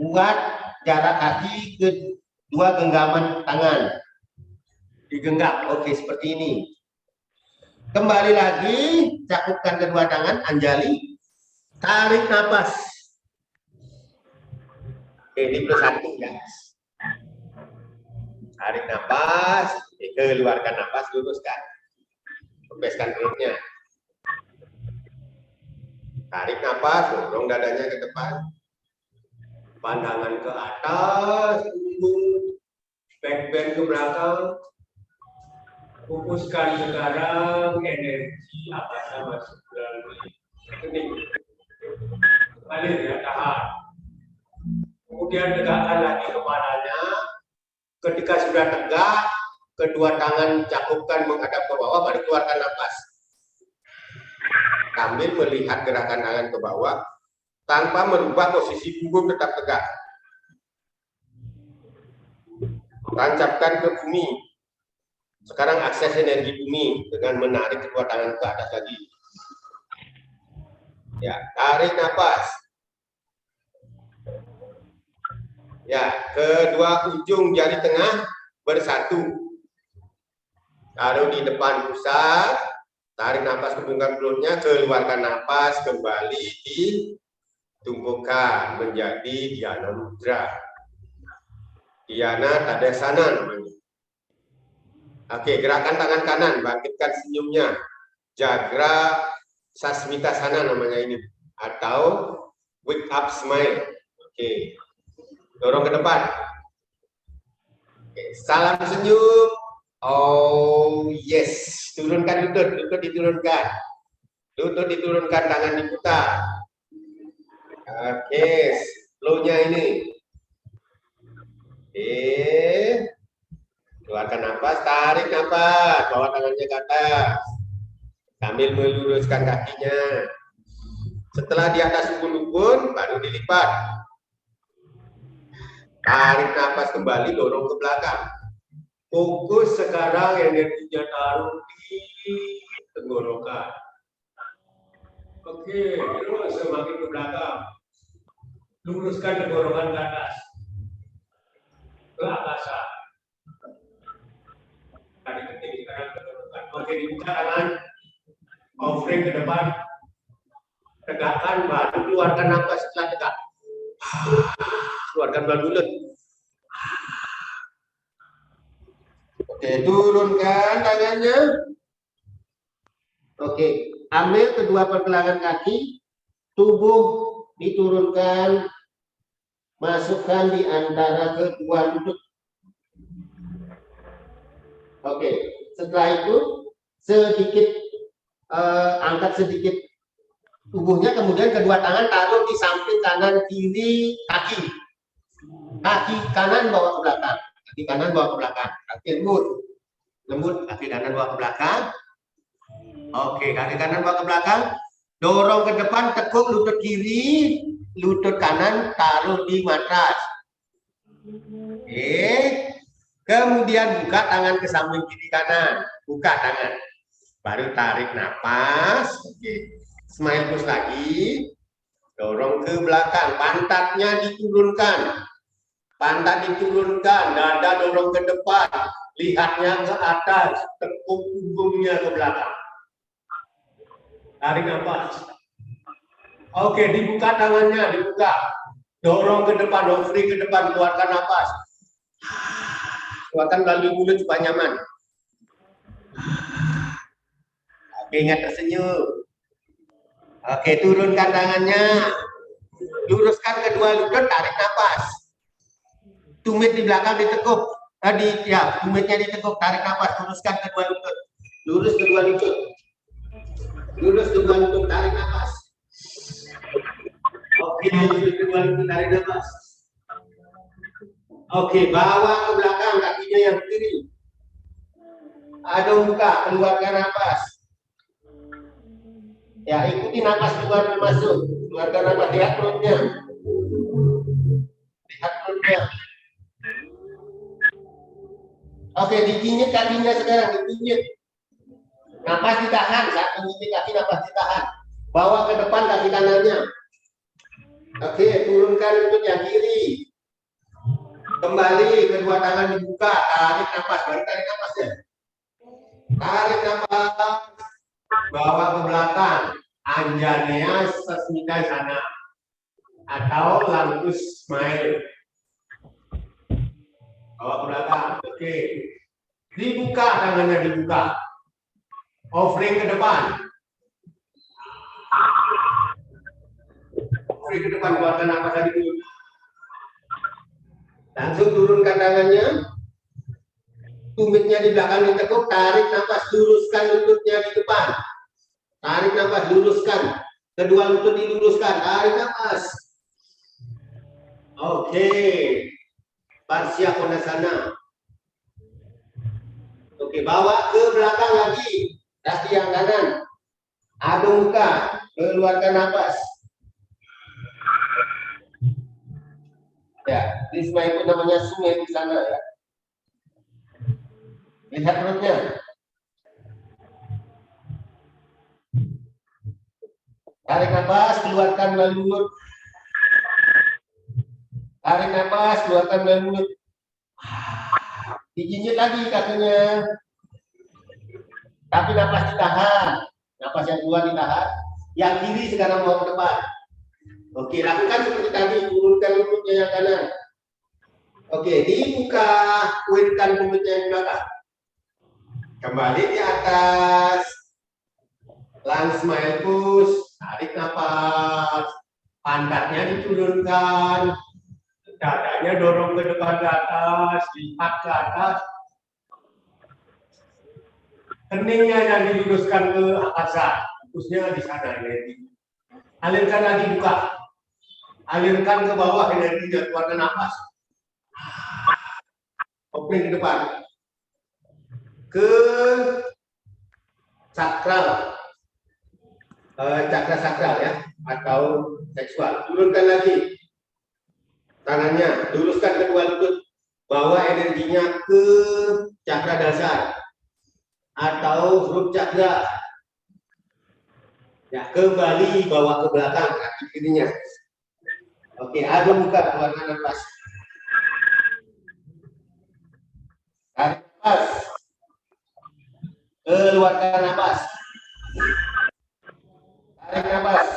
Buat jarak kaki ke dua genggaman tangan. Digenggam, oke seperti ini. Kembali lagi, cakupkan kedua tangan, anjali, tarik napas. Oke, ini plus 1 guys. Tarik napas, keluarkan napas, luruskan. Kempeskan perutnya. Tarik napas, dorong dadanya ke depan. Pandangan ke atas, punggung, backbend ke belakang. Fokuskan sekarang energi atasnya masuk melalui kening. Balik ya, tahan. Kemudian tegakkan lagi kepalanya. Ketika sudah tegak, kedua tangan cakupkan menghadap ke bawah, baru keluarkan nafas. Sambil melihat gerakan tangan ke bawah, tanpa merubah posisi punggung tetap tegak. Tancapkan ke bumi. Sekarang akses energi bumi dengan menarik kedua tangan ke atas lagi. Ya, tarik nafas. Ya, kedua ujung jari tengah bersatu. Taruh di depan pusat. Tarik nafas ke bungkam perutnya, keluarkan nafas kembali ditumpukan menjadi dhyana mudra. Dhyana tadasana namanya. Oke, gerakan tangan kanan, bangkitkan senyumnya. Jagra Sasmitasana namanya ini, atau wake up smile. Oke, dorong ke depan. Oke, salam senyum. Oh yes, turunkan lutut diturunkan. Lutut diturunkan, tangan diputar. Oke, flow-nya ini. Keluarkan nafas, tarik nafas, bawa tangannya ke atas. Sambil meluruskan kakinya. Setelah di atas ubun-ubun, baru dilipat. Tarik nafas kembali, dorong ke belakang. Fokus sekarang energinya taruh di tenggorokan. Oke, terus semakin ke belakang. Luruskan tenggorokan ke atas. Ke atasan. Tadi ketik sekarang tenggorokan. Oke, dibuka tangan. Offering ke depan. Tegakkan, baru keluarkan nafas setelah tegak. Keluarkan melalui mulut. Oke, turunkan tangannya. Oke, ambil kedua pergelangan kaki, tubuh diturunkan, masukkan di antara kedua lutut. Oke, setelah itu sedikit angkat sedikit tubuhnya, kemudian kedua tangan taruh di samping kanan kiri kaki. Kaki kanan bawa ke belakang, kaki kanan bawa ke belakang. Kaki lembut, kaki kanan bawa ke belakang. Oke, kaki kanan bawa ke belakang. Dorong ke depan, tekuk lutut kiri, lutut kanan taruh di matras. Oke. Kemudian buka tangan ke samping kiri kanan. Buka tangan. Baru tarik nafas. Oke. Smile push lagi. Dorong ke belakang. Pantatnya diturunkan. Pantat diturunkan. Dada dorong ke depan. Lihatnya ke atas. Tekuk punggungnya ke belakang. Tarik nafas. Oke, dibuka tangannya, dibuka. Dorong ke depan, offering ke depan, keluarkan nafas. Keluarkan melalui mulut supaya nyaman. Oke, ingat tersenyum. Oke, turunkan tangannya. Luruskan kedua lutut, tarik nafas. Tumit di belakang ditekuk. Tumitnya ditekuk, tarik nafas, luruskan kedua lutut. Lurus kedua lutut. Lurus kedua lutut, tarik nafas. Oke, lurus kedua lutut, tarik nafas. Oke, bawa ke belakang kakinya yang kiri. Ada buka, keluarkan nafas. Ya, ikuti nafas keluar dan masuk. Keluarkan nafas, lihat perutnya. Lihat perutnya. Oke, dikinyit kakinya sekarang, dikinyit. Nafas ditahan, saat menyidik kaki nafas ditahan. Bawa ke depan kaki kanannya. Oke, turunkan lutut yang kiri. Kembali, kedua tangan dibuka, tarik nafas, baru tarik nafasnya. Tarik nafas, bawa ke belakang. Anjanea Sasmitasana atau Langus Smile. Bawa ke belakang, oke. Dibuka tangannya, dibuka. Offering ke depan. Offering ke depan, keluarkan nafas tadi dulu. Langsung turunkan tangannya. Tumitnya di belakang ditekuk, tarik nafas, luruskan lututnya di depan. Tarik nafas, luruskan. Kedua lutut diluruskan, tarik nafas. Oke. Parsya Konasana. Oke, bawa ke belakang lagi. Kaki yang kanan. Adung muka, keluarkan nafas. Ya, di itu namanya sungai di sana ya. Lihat perutnya. Tarik nafas, keluarkan melalui mulut. Tarik nafas, keluarkan melalui mulut. Dijinyit lagi kakinya. Tapi nafas ditahan. Nafas yang keluar ditahan. Yang kiri sekarang bawa ke depan. Oke, lakukan seperti tadi, turunkan lututnya yang kanan. Oke, dibuka, kuatkan lututnya yang belakang. Kembali di atas. Pelan smile push, tarik nafas, pantatnya diturunkan, dadanya dorong ke depan ke atas, lipat ke atas, keningnya yang diluruskan ke angkasa, fokusnya di sana energi. Alirkan lagi, buka, alirkan ke bawah energinya, keluarkan nafas, opening ke depan, ke sakral. Cakra sakral ya, atau seksual. Turunkan lagi tangannya, luruskan kedua lutut, bawa energinya ke cakra dasar atau root cakra. Ya, kembali bawa ke belakang kaki kirinya. Oke, adem buka, keluarkan nafas. Tarik nafas. Keluarkan nafas. Tarik nafas,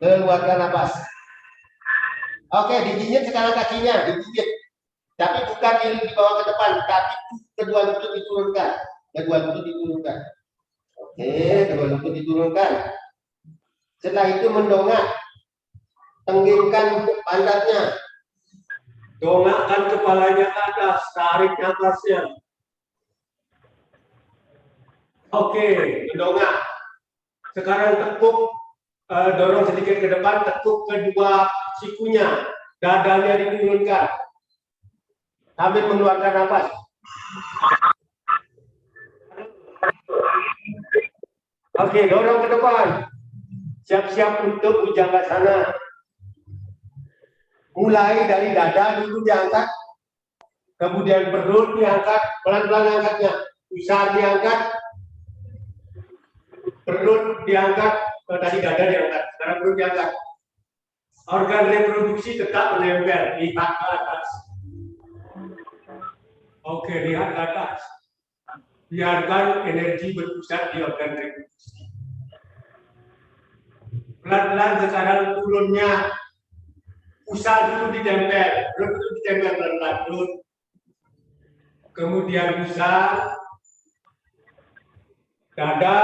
keluarkan nafas. Oke, dijinjit sekarang kakinya, dijinjit. Tapi bukan dibawa ke depan, kaki kedua lutut diturunkan. Kedua lutut diturunkan. Oke, kedua lutut diturunkan. Setelah itu mendongak, tenggingkan pantatnya. Dongakkan kepalanya ke atas, tarik nafasnya. Oke, Mendongak. sekarang tekuk, dorong sedikit ke depan, tekuk kedua sikunya, dadanya diturunkan, Sambil mengeluarkan nafas. Oke, dorong ke depan. Siap-siap untuk Bhujangasana. Mulai dari dada dulu diangkat, kemudian perut diangkat, pelan-pelan angkatnya. Pusar diangkat, perut diangkat, tadi dada diangkat, sekarang perut diangkat. Organ reproduksi tetap menempel, lihat ke atas. Oke, lihat ke atas. Biarkan energi berpusat di organ reproduksi. Pelan-pelan sekarang turunnya, pusat dulu ditempel, perut dulu ditempel pelan-pelan, perut. Kemudian pusat, dada,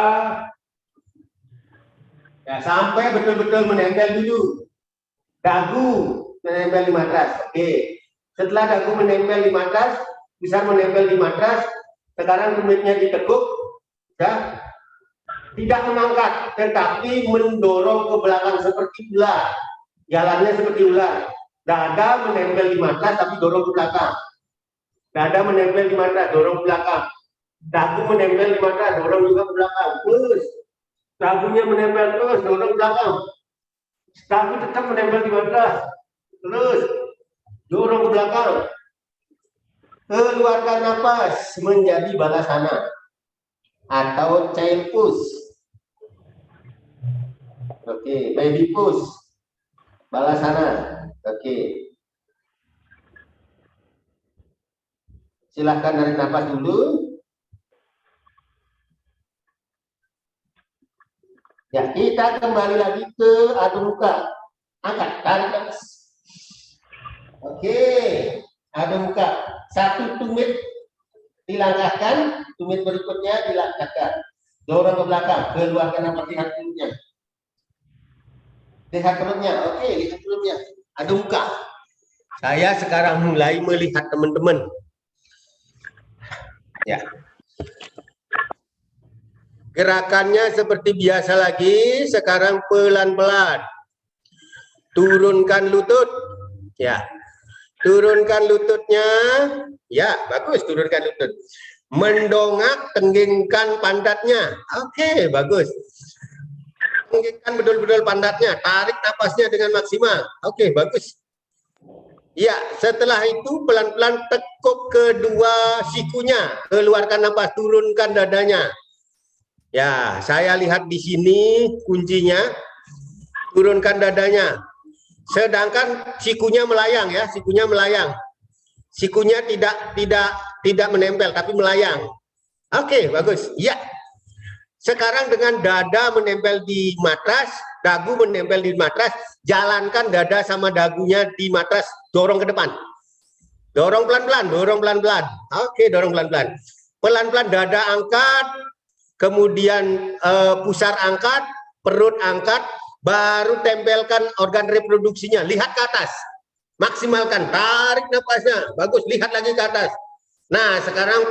ya, sampai betul-betul menempel dulu. Dagu menempel di matras. Oke. Setelah dagu menempel di matras, bisa menempel di matras. Sekarang tumitnya diteguk, ya. Tidak mengangkat, tetapi mendorong ke belakang seperti ular. Jalannya seperti ular. Dada menempel di matras, tapi dorong ke belakang. Dada menempel di matras, dorong ke belakang. Dagu menempel di matras, dorong juga ke belakang. Terus. Dagunya menempel terus, dorong ke belakang. Dagu tetap menempel di matras. Terus. Dorong ke belakang. Keluarkan nafas menjadi balasana. Atau child push. Oke, baby push. Balasana. Oke. Silahkan tarik nafas dulu. Ya, kita kembali lagi ke Adho Mukha. Angkat, tarik nafas. Oke, Adho Mukha. Satu tumit dilangkahkan, tumit berikutnya dilangkahkan. Dorong ke belakang, keluarkan nafas, lihat perutnya. Lihat perutnya, oke, lihat perutnya. Adho Mukha. Saya sekarang mulai melihat teman-teman. Ya. Gerakannya seperti biasa lagi, sekarang pelan-pelan. Turunkan lutut. Ya. Turunkan lututnya. Ya, bagus, turunkan lutut. Mendongak, tenggingkan pantatnya. Oke, bagus. Tenggingkan betul-betul pantatnya, tarik napasnya dengan maksimal. Oke, bagus. Ya, setelah itu pelan-pelan tekuk kedua sikunya, keluarkan napas, turunkan dadanya. Ya, saya lihat di sini kuncinya, turunkan dadanya. Sedangkan sikunya melayang ya, sikunya melayang. Sikunya tidak menempel tapi melayang. Oke, bagus. Ya. Sekarang dengan dada menempel di matras, dagu menempel di matras, jalankan dada sama dagunya di matras, dorong ke depan. Dorong pelan-pelan, dorong pelan-pelan. Oke, dorong pelan-pelan. Pelan-pelan dada angkat, kemudian pusar angkat, perut angkat, baru tempelkan organ reproduksinya. Lihat ke atas, maksimalkan, tarik napasnya, bagus, lihat lagi ke atas. Nah, sekarang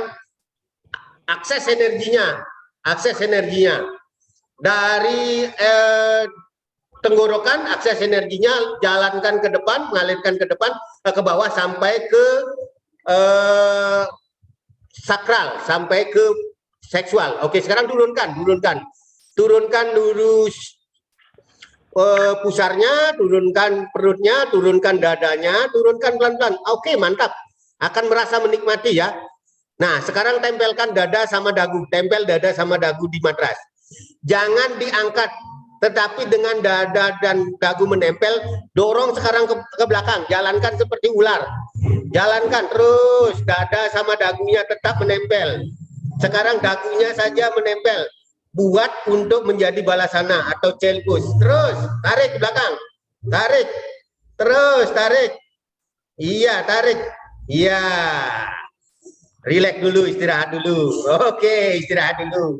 akses energinya dari tenggorokan, akses energinya jalankan ke depan, mengalirkan ke depan, ke bawah sampai ke sakral, sampai ke seksual. Oke, sekarang turunkan lurus pusarnya, turunkan perutnya, turunkan dadanya, turunkan pelan-pelan. Oke, mantap. Akan merasa menikmati ya. Nah, sekarang tempelkan dada sama dagu, tempel dada sama dagu di matras. Jangan diangkat, tetapi dengan dada dan dagu menempel, dorong sekarang ke belakang, jalankan seperti ular. Jalankan terus, dada sama dagunya tetap menempel. Sekarang dagunya saja menempel. Buat untuk menjadi balasana atau child pose. Terus, tarik ke belakang. Tarik. Terus, tarik. Iya, tarik. Iya. Relax dulu, istirahat dulu. Oke, istirahat dulu.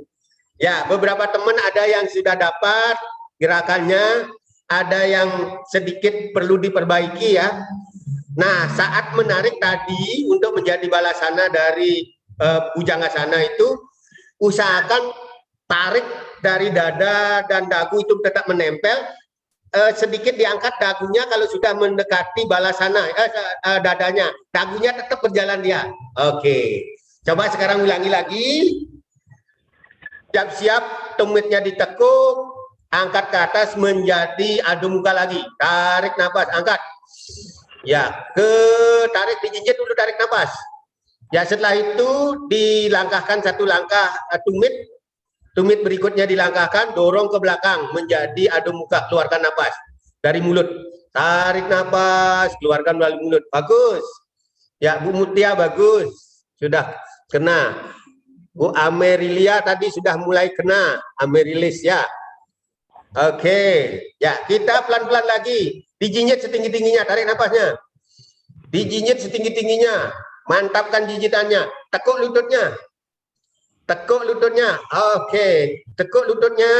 Ya, beberapa teman ada yang sudah dapat gerakannya, ada yang sedikit perlu diperbaiki ya. Nah, saat menarik tadi untuk menjadi balasana dari Bhujangasana itu, usahakan tarik dari dada dan dagu itu tetap menempel, sedikit diangkat dagunya kalau sudah mendekati balasana, dadanya, dagunya tetap berjalan dia. Oke, coba sekarang ulangi lagi. Siap-siap, tumitnya ditekuk, angkat ke atas menjadi adu muka lagi. Tarik nafas, angkat. Ya, tarik dijinjit dulu, tarik nafas. Ya, setelah itu dilangkahkan satu langkah tumit. Tumit berikutnya dilangkahkan, dorong ke belakang menjadi adu muka, keluarkan nafas dari mulut. Tarik nafas, keluarkan melalui mulut. Bagus. Ya, Bu Mutia bagus. Sudah kena. Bu Amerilia tadi sudah mulai kena, Amerilis ya. Oke, ya kita pelan-pelan lagi. Dijinjit setinggi-tingginya, tarik nafasnya. Dijinjit setinggi-tingginya, mantapkan jinjitannya. Tekuk lututnya. Tekuk lututnya. Oke, tekuk lututnya.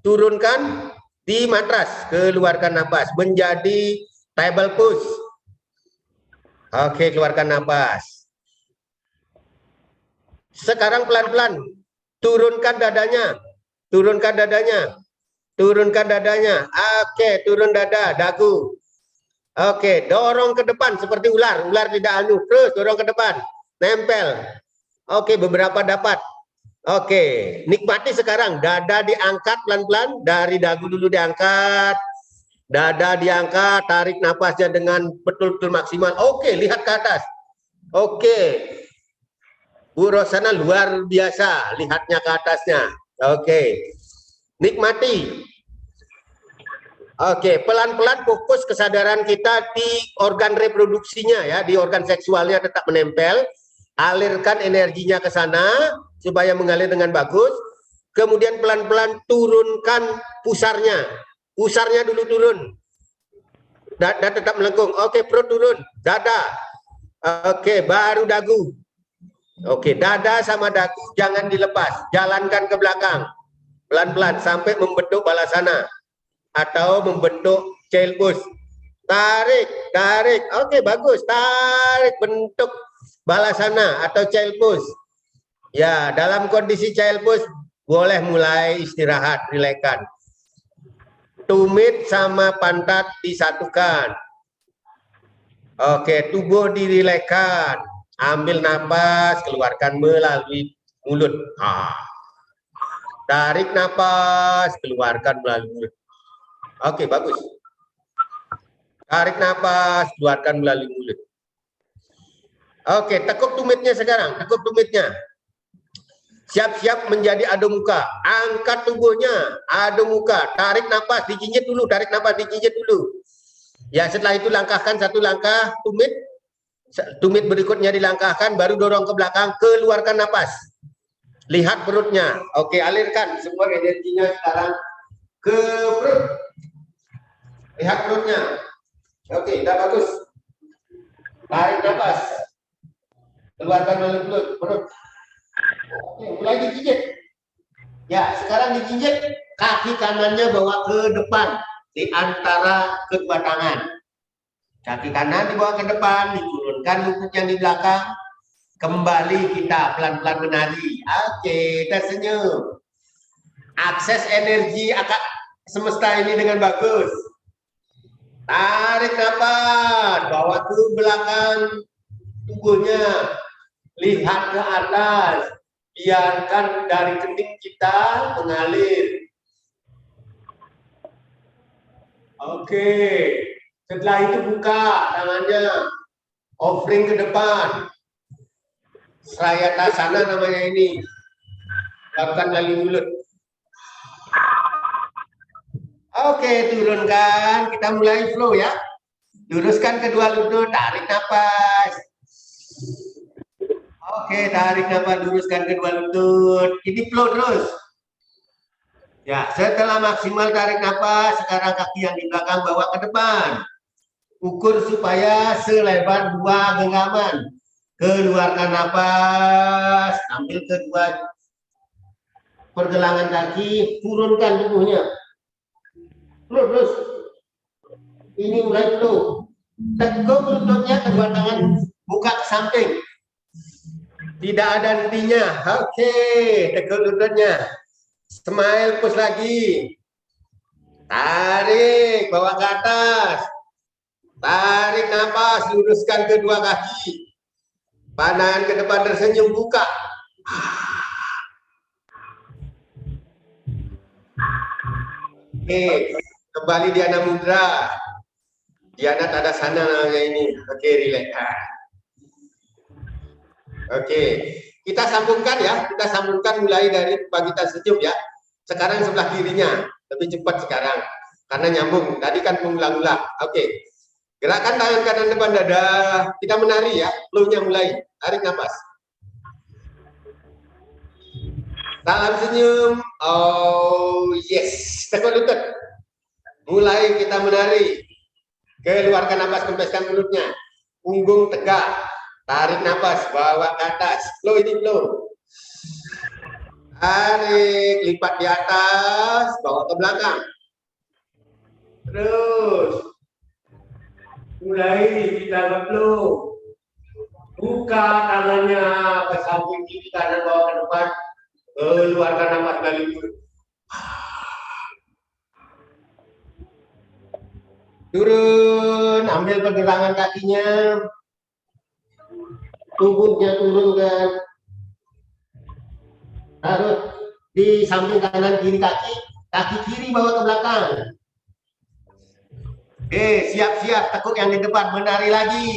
Turunkan di matras, keluarkan nafas menjadi table pose. Oke, keluarkan nafas. Sekarang pelan-pelan turunkan dadanya, turunkan dadanya, turunkan dadanya. Oke, turun dada, dagu. Oke, dorong ke depan seperti ular, ular tidak anu. Terus dorong ke depan, nempel. Oke, beberapa dapat. Oke, nikmati sekarang. Dada diangkat pelan-pelan, dari dagu dulu diangkat. Dada diangkat, tarik nafasnya dengan betul-betul maksimal. Oke, lihat ke atas. Oke. Bu Rosana luar biasa, lihatnya ke atasnya. Oke, nikmati. Oke, pelan-pelan fokus kesadaran kita di organ reproduksinya ya, di organ seksualnya tetap menempel. Alirkan energinya ke sana supaya mengalir dengan bagus. Kemudian pelan-pelan turunkan pusarnya. Pusarnya dulu turun. Dada tetap melengkung. Oke, perut turun. Dada. Oke, baru dagu. Oke, dada sama dagu jangan dilepas, jalankan ke belakang, pelan-pelan sampai membentuk balasana atau membentuk child pose. Tarik, tarik, oke bagus, tarik bentuk balasana atau child pose. Ya, dalam kondisi child pose boleh mulai istirahat, rilekan. Tumit sama pantat disatukan. Oke, tubuh dirilekan. Ambil nafas, keluarkan melalui mulut. Tarik nafas, keluarkan melalui mulut. Oke, bagus. Tarik nafas, keluarkan melalui mulut. Oke, tekuk tumitnya sekarang, tekuk tumitnya. Siap-siap menjadi adu muka. Angkat tubuhnya, adu muka. Tarik nafas, dijinjit dulu, tarik nafas, dijinjit dulu. Ya, setelah itu langkahkan satu langkah tumit. Tumit berikutnya dilangkahkan, baru dorong ke belakang, keluarkan napas. Lihat perutnya. Oke, alirkan semua energinya sekarang ke perut. Lihat perutnya. Oke, udah bagus. Tarik napas. Keluarkan melalui perut. Oke, mulai digigit. Ya, sekarang dijinjit, kaki kanannya bawa ke depan di antara kedua tangan. Kaki kanan dibawa ke depan, diturunkan lutut yang di belakang. Kembali kita pelan-pelan menari. Oke, tersenyum. Akses energi akak semesta ini dengan bagus. Tarik nafas, bawa ke belakang tubuhnya. Lihat ke atas. Biarkan dari kening kita mengalir. Oke. Setelah itu buka tangannya. Offering ke depan. Srayatasana namanya ini. Lakukan melalui mulut. Oke, turunkan. Kita mulai flow ya. Luruskan kedua lutut, tarik nafas. Oke, tarik nafas, luruskan kedua lutut. Ini flow terus. Ya, setelah maksimal tarik nafas, sekarang kaki yang di belakang bawa ke depan. Ukur supaya selebar 2 genggaman. Keluarkan nafas, ambil kedua pergelangan kaki, turunkan tubuhnya. Terus. Ini mulai flow. Teguk lututnya, kedua tangan buka ke samping. Tidak ada hentinya. Oke, teguk lututnya. Smile, push lagi. Tarik, bawa ke atas. Tarik nafas, luruskan kedua kaki. Pandangan ke depan tersenyum, buka. Oke, kembali Dhyana Mudra. Dhyana Tadasana namanya ini. Oke, relax. Oke, kita sambungkan ya. Kita sambungkan mulai dari bangkitan senyum ya. Sekarang sebelah kirinya. Lebih cepat sekarang. Karena nyambung. Tadi kan mengulang-ulang. Oke. Gerakan tangan kanan depan dada. Kita menari ya. Flow-nya mulai. Tarik nafas. Salam senyum. Oh yes. Tekuk lutut. Mulai kita menari. Keluarkan nafas, kempeskan mulutnya. Punggung tegak. Tarik nafas, bawa ke atas. Flow ini flow. Tarik, lipat di atas, bawa ke belakang. Terus. Mulai kita flow. Buka tangannya ke samping kiri kanan, bawa ke depan. Keluarkan nafas dari mulut. Turun, ambil pergelangan kakinya. Tubuhnya turunkan. Taruh di samping kanan kiri kaki. Kaki kiri bawa ke belakang. Siap-siap, tekuk yang di depan, menari lagi.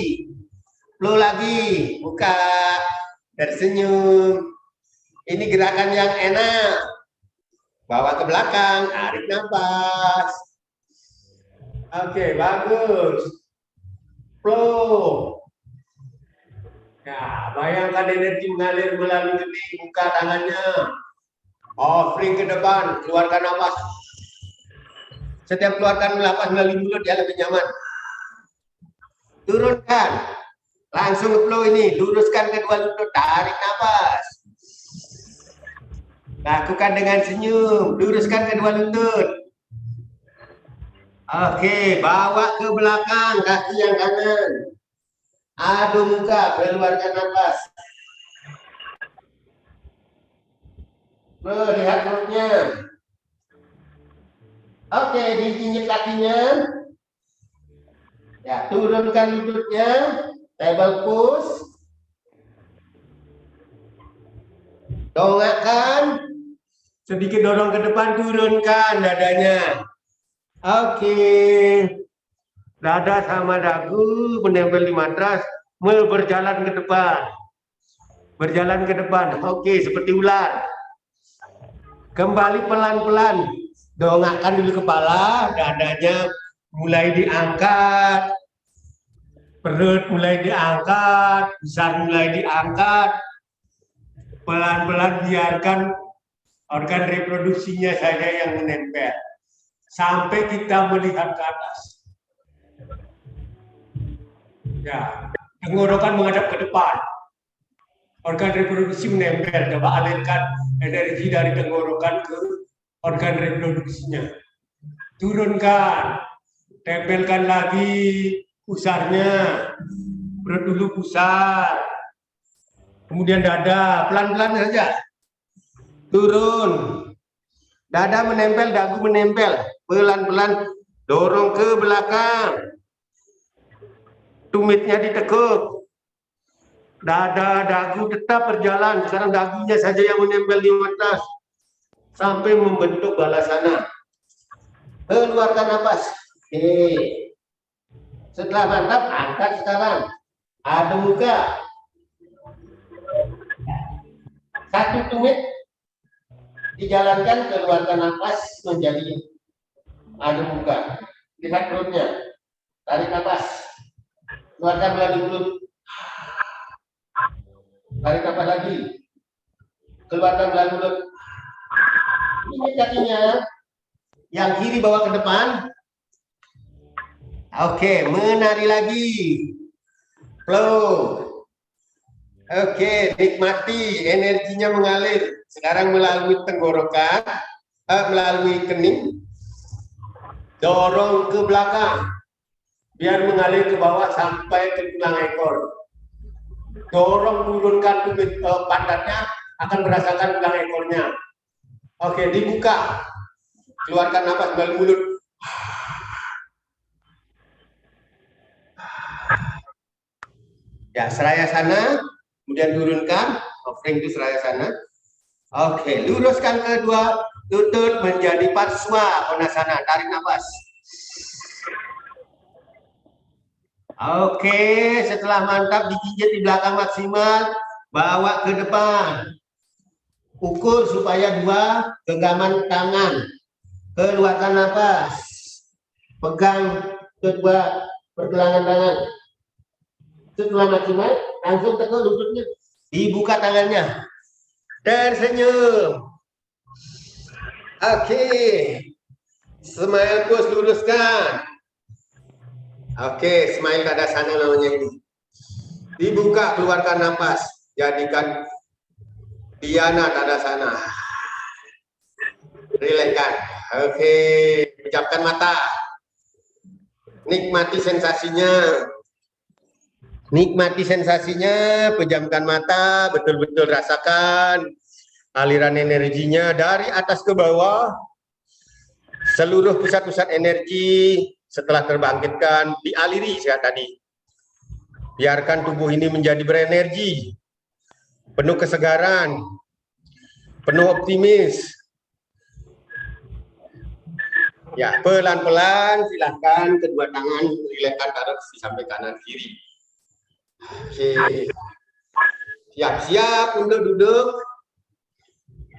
Flow lagi, buka, tersenyum. Ini gerakan yang enak. Bawa ke belakang, tarik nafas. Oke, bagus. Flow. Ya, bayangkan energi mengalir melalui kening, buka tangannya. Offering ke depan, keluarkan nafas. Setiap keluarkan nafas melalui mulut ya lebih nyaman. Turunkan. Langsung flow ini, luruskan kedua lutut, tarik nafas. Lakukan dengan senyum, luruskan kedua lutut. Oke, bawa ke belakang kaki yang kanan. Adu muka, keluarkan nafas. Lihat perutnya. Oke, dijinjit kakinya. Ya, turunkan lututnya. Table push. Dongakkan. Sedikit dorong ke depan, turunkan dadanya. Oke. Dada sama dagu menempel di matras, berjalan ke depan. Berjalan ke depan. Oke, seperti ular. Kembali pelan-pelan. Dongakkan dulu kepala, dadanya mulai diangkat. Perut mulai diangkat, besar mulai diangkat. Pelan-pelan biarkan organ reproduksinya saja yang menempel. Sampai kita melihat ke atas. Ya, tenggorokan menghadap ke depan. Organ reproduksi menempel. Coba alirkan energi dari tenggorokan ke organ reproduksinya. Turunkan, tempelkan lagi pusarnya. Perut dulu pusar. Kemudian dada, pelan-pelan saja. Turun. Dada menempel, dagu menempel. Pelan-pelan dorong ke belakang. Tumitnya ditekuk. Dada, dagu tetap berjalan. Sekarang dagunya saja yang menempel di atas. Sampai membentuk balasana. Keluarkan napas. Oke. Setelah mantap, angkat sekarang. Ada muka. Satu tumit. Dijalankan, keluarkan napas menjadi ada muka. Lihat perutnya. Tarik napas. Keluarkan melalui mulut. Tarik napas lagi. Keluarkan melalui mulut. Ini kakinya. Yang kiri bawa ke depan. Oke, menari lagi. Flow. Oke, nikmati energinya mengalir. Sekarang melalui tenggorokan, melalui kening. Dorong ke belakang. Biar mengalir ke bawah sampai ke tulang ekor. Dorong turunkan tumit pantatnya akan merasakan tulang ekornya. Oke, dibuka. Keluarkan napas melalui mulut. Ya, seraya sana, kemudian turunkan, offering itu seraya sana. Oke, luruskan kedua lutut menjadi Parswa Konasana. Tarik napas. Oke, setelah mantap digigit di belakang maksimal, bawa ke depan. Ukur supaya dua genggaman tangan. Keluarkan napas. Pegang kedua pergelangan tangan. Setelah maksimal, langsung tekan lututnya. Dibuka tangannya. Tersenyum. Oke. Smile pose luruskan. Oke, smile tadasana namanya ini. Dibuka, keluarkan napas. Jadikan Dhyana tadasana. Rilekskan. Oke, pejamkan mata. Nikmati sensasinya. Nikmati sensasinya, pejamkan mata, betul-betul rasakan aliran energinya dari atas ke bawah. Seluruh pusat-pusat energi setelah terbangkitkan dialiri saya tadi. Biarkan tubuh ini menjadi berenergi, penuh kesegaran, penuh optimis. Ya, pelan-pelan silahkan kedua tangan rilekskan taruh di samping kanan kiri. Oke, siap-siap untuk duduk.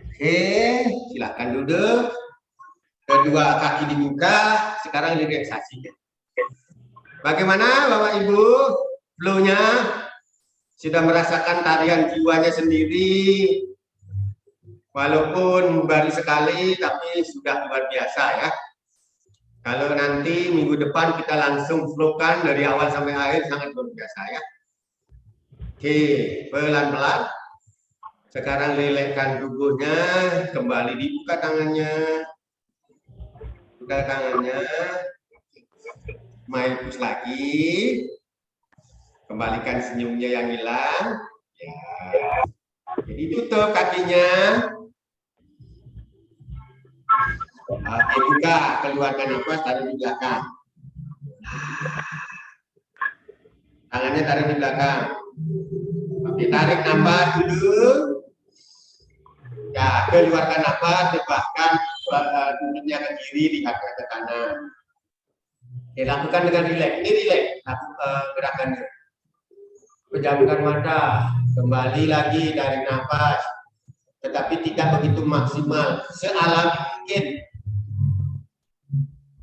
Oke, silakan duduk. Kedua kaki dibuka. Sekarang relaksasi. Bagaimana Bapak Ibu? Flow-nya sudah merasakan tarian jiwanya sendiri. Walaupun baru sekali, tapi sudah luar biasa ya. Kalau nanti minggu depan kita langsung flow-kan dari awal sampai akhir sangat luar biasa ya. Oke, pelan-pelan. Sekarang rilekskan tubuhnya, kembali dibuka tangannya. Buka tangannya. Smile push lagi. Kembalikan senyumnya yang hilang. Ya. Jadi tutup kakinya. Oke, buka, keluarkan napas, taruh di belakang. Tangannya taruh di belakang. Oke, tarik napas dulu. Ya, keluarkan napas, lepaskan tutupnya ke kiri, lihatnya ke kanan. Oke, lakukan dengan rileks. Ini rileks, gerakannya. Pejamkan mata, kembali lagi dari napas, tetapi tidak begitu maksimal, sealami mungkin.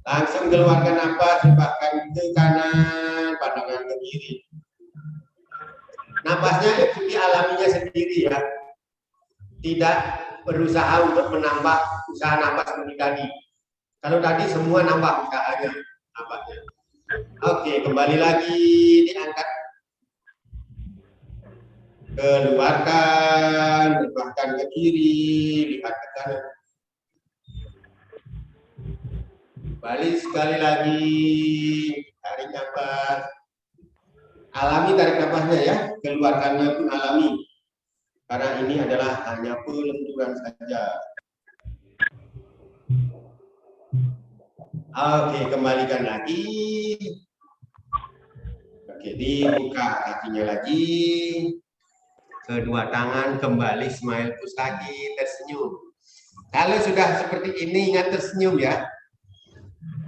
Langsung keluarkan napas, lepaskan ke kanan, pandangan ke kiri. Napasnya ikuti alaminya sendiri ya. Tidak berusaha untuk menambah usaha napas seperti tadi. Kalau tadi semua nambah usahanya napasnya. Oke, kembali lagi diangkat. Keluarkan, keluarkan ke kiri, lihat ke kanan. Balik sekali lagi, tarik nafas. Alami tarik nafasnya ya, keluarkannya pun alami. Karena ini adalah hanya pelenturan saja. Oke, kembalikan lagi. Oke, dibuka kakinya lagi. Kedua tangan kembali smile push lagi, tersenyum. Kalau sudah seperti ini ingat tersenyum ya.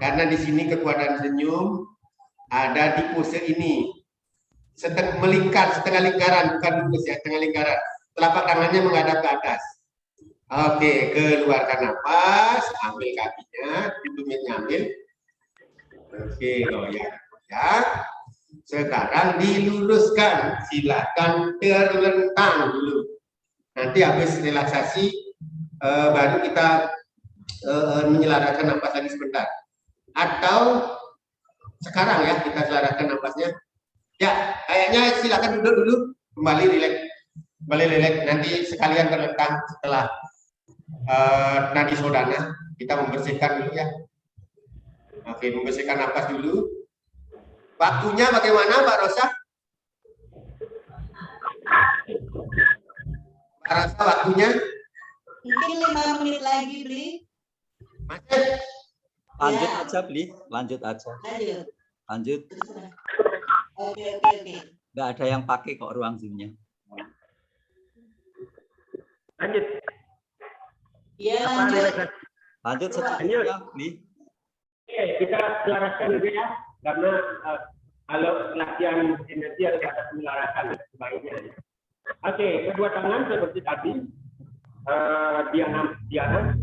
Karena di sini kekuatan senyum ada di pose ini. Melingkar setengah lingkaran, bukan lurus ya, setengah lingkaran. Telapak tangannya menghadap ke atas. Oke, keluarkan nafas, ambil kakinya, tumitnya ambil. Oke, goyang. Sekarang diluruskan, silakan terlentang dulu. Nanti habis relaksasi baru kita menyelaraskan nafas lagi sebentar. Atau sekarang ya kita selaraskan nafasnya. Ya, kayaknya silakan duduk dulu, kembali rileks, Nanti sekalian terlentang setelah nadi sodana kita membersihkan dulu ya. Oke, membersihkan nafas dulu. Waktunya bagaimana, Mbak Rosa? Mbak Rosa, waktunya? Mungkin 5 menit lagi, Bli. Masih? Lanjut Ya. aja, Bli. Lanjut aja. Lanjut. Lanjut. Oke. Nggak ada yang pakai kok ruang Zoom-nya. Lanjut. Iya, lanjut. Lanjut seterusnya, Bli. Oke, kita selaraskan dulu ya, karena kalau latihan energi harus ada penyelarasan sebaiknya. Oke, kedua tangan seperti tadi, diana.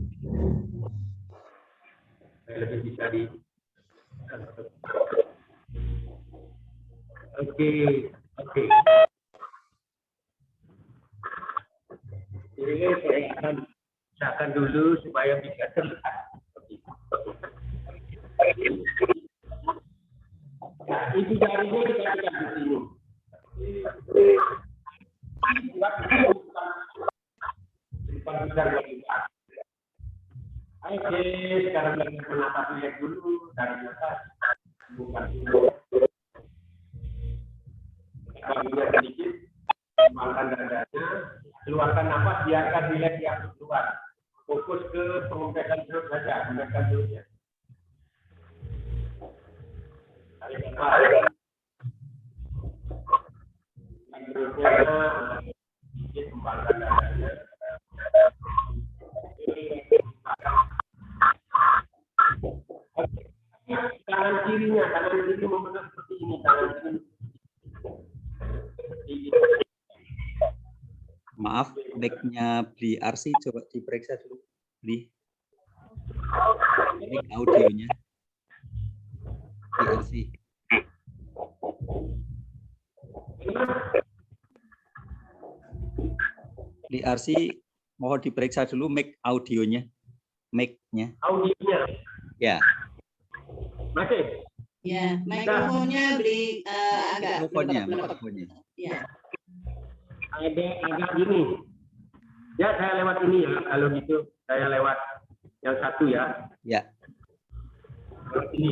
Lebih bisa di. Oke. Ini saya akan usahakan dulu supaya bisa terlihat. Nah, itu jarinya kita di sini. Oke, sekarang lagi menapas lihat dulu dari atas, bukan dulu. Baginya sedikit, kembangkan dadanya, keluarkan nafas, biarkan rileks yang keluar. Fokus ke pengempesan perut saja, mengesan perutnya. Tarik nafas. Perutnya, sedikit kembangkan dadanya. Tangan kiri membentuk seperti ini, tangan kiri. Maaf, mic-nya Bli Arsi coba diperiksa dulu, Bli. Mic audionya. Bli Arsi. Bli Arsi, mohon diperiksa dulu mic audionya. Mic-nya. Audionya. Ya. Masih? Ya, mikrofonnya Bli agak Mikrofonnya. Ya. Agak gini. Ya, saya lewat ini ya. Kalau gitu, saya lewat yang satu ya. Ya. Ini.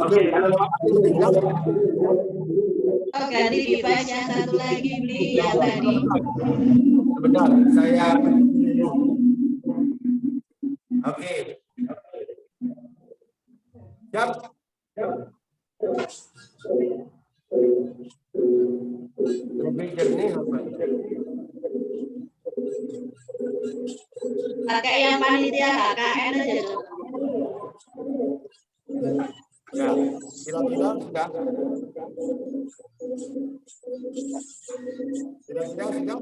Oke, ganti device yang satu lagi, Bli, yang tadi. Sebentar, saya. Oke. Siap. Lebih jernih apa? Pakai yang panitia KKN aja. Ya, kira-kira sudah. Kira-kira sudah.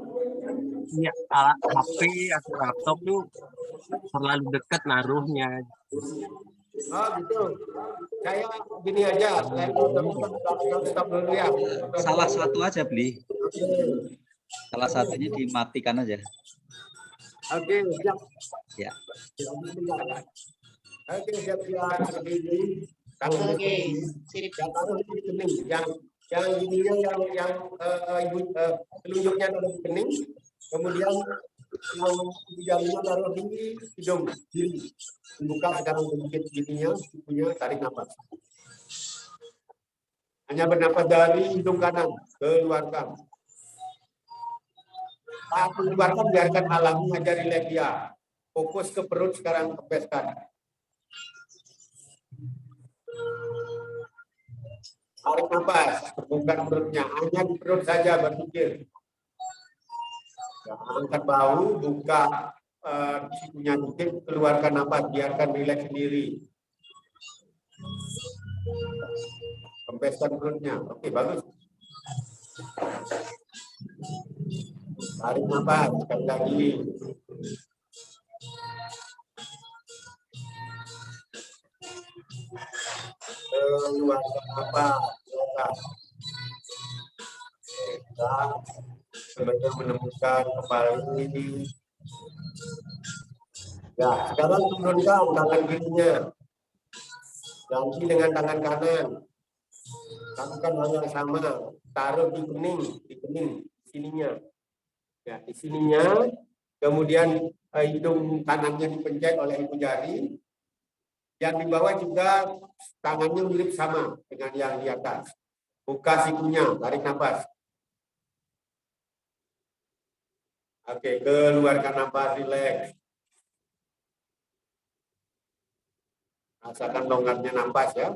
Ya, alat HP atau laptop tuh terlalu dekat naruhnya. Oh gitu. Kayak gini aja. Stop dulu ya. Salah satu aja, Bli. Salah satunya dimatikan aja. Oke, siap. Ya. Oke, siap. Oke, sip. Yang taruh di kening, yang Yang ininya ibu telunjuknya taruh di kening, kemudian yang ibu jarinya taruh di hidung kiri. Buka sekarang sedikit giginya, sikunya, tarik nafas. Hanya bernapas dari hidung kanan, keluarkan. Saat mengeluarkan biarkan alami aja rileks dia. Fokus ke perut sekarang, kempeskan. Tarik nafas, bukan perutnya, hanya di perut saja berpikir. Ya, angkat bahu, buka sikunya dikit, keluarkan nafas, biarkan rileks sendiri. Kempeskan perutnya, oke bagus. Tarik nafas, sekali lagi. Keluarkan nafas, kita sebenarnya menemukan kembali. Ya, sekarang turunkan tangan kirinya, ganti dengan tangan kanan. Lakukan hal yang sama, taruh di kening sininya. Ya, di sininya, kemudian hidung kanannya dipencet oleh ibu jari. Yang di bawah juga tangannya mirip sama dengan yang di atas. Buka sikunya, tarik nafas. Oke, keluarkan nafas, rileks. Rasakan longgarnya nafas ya.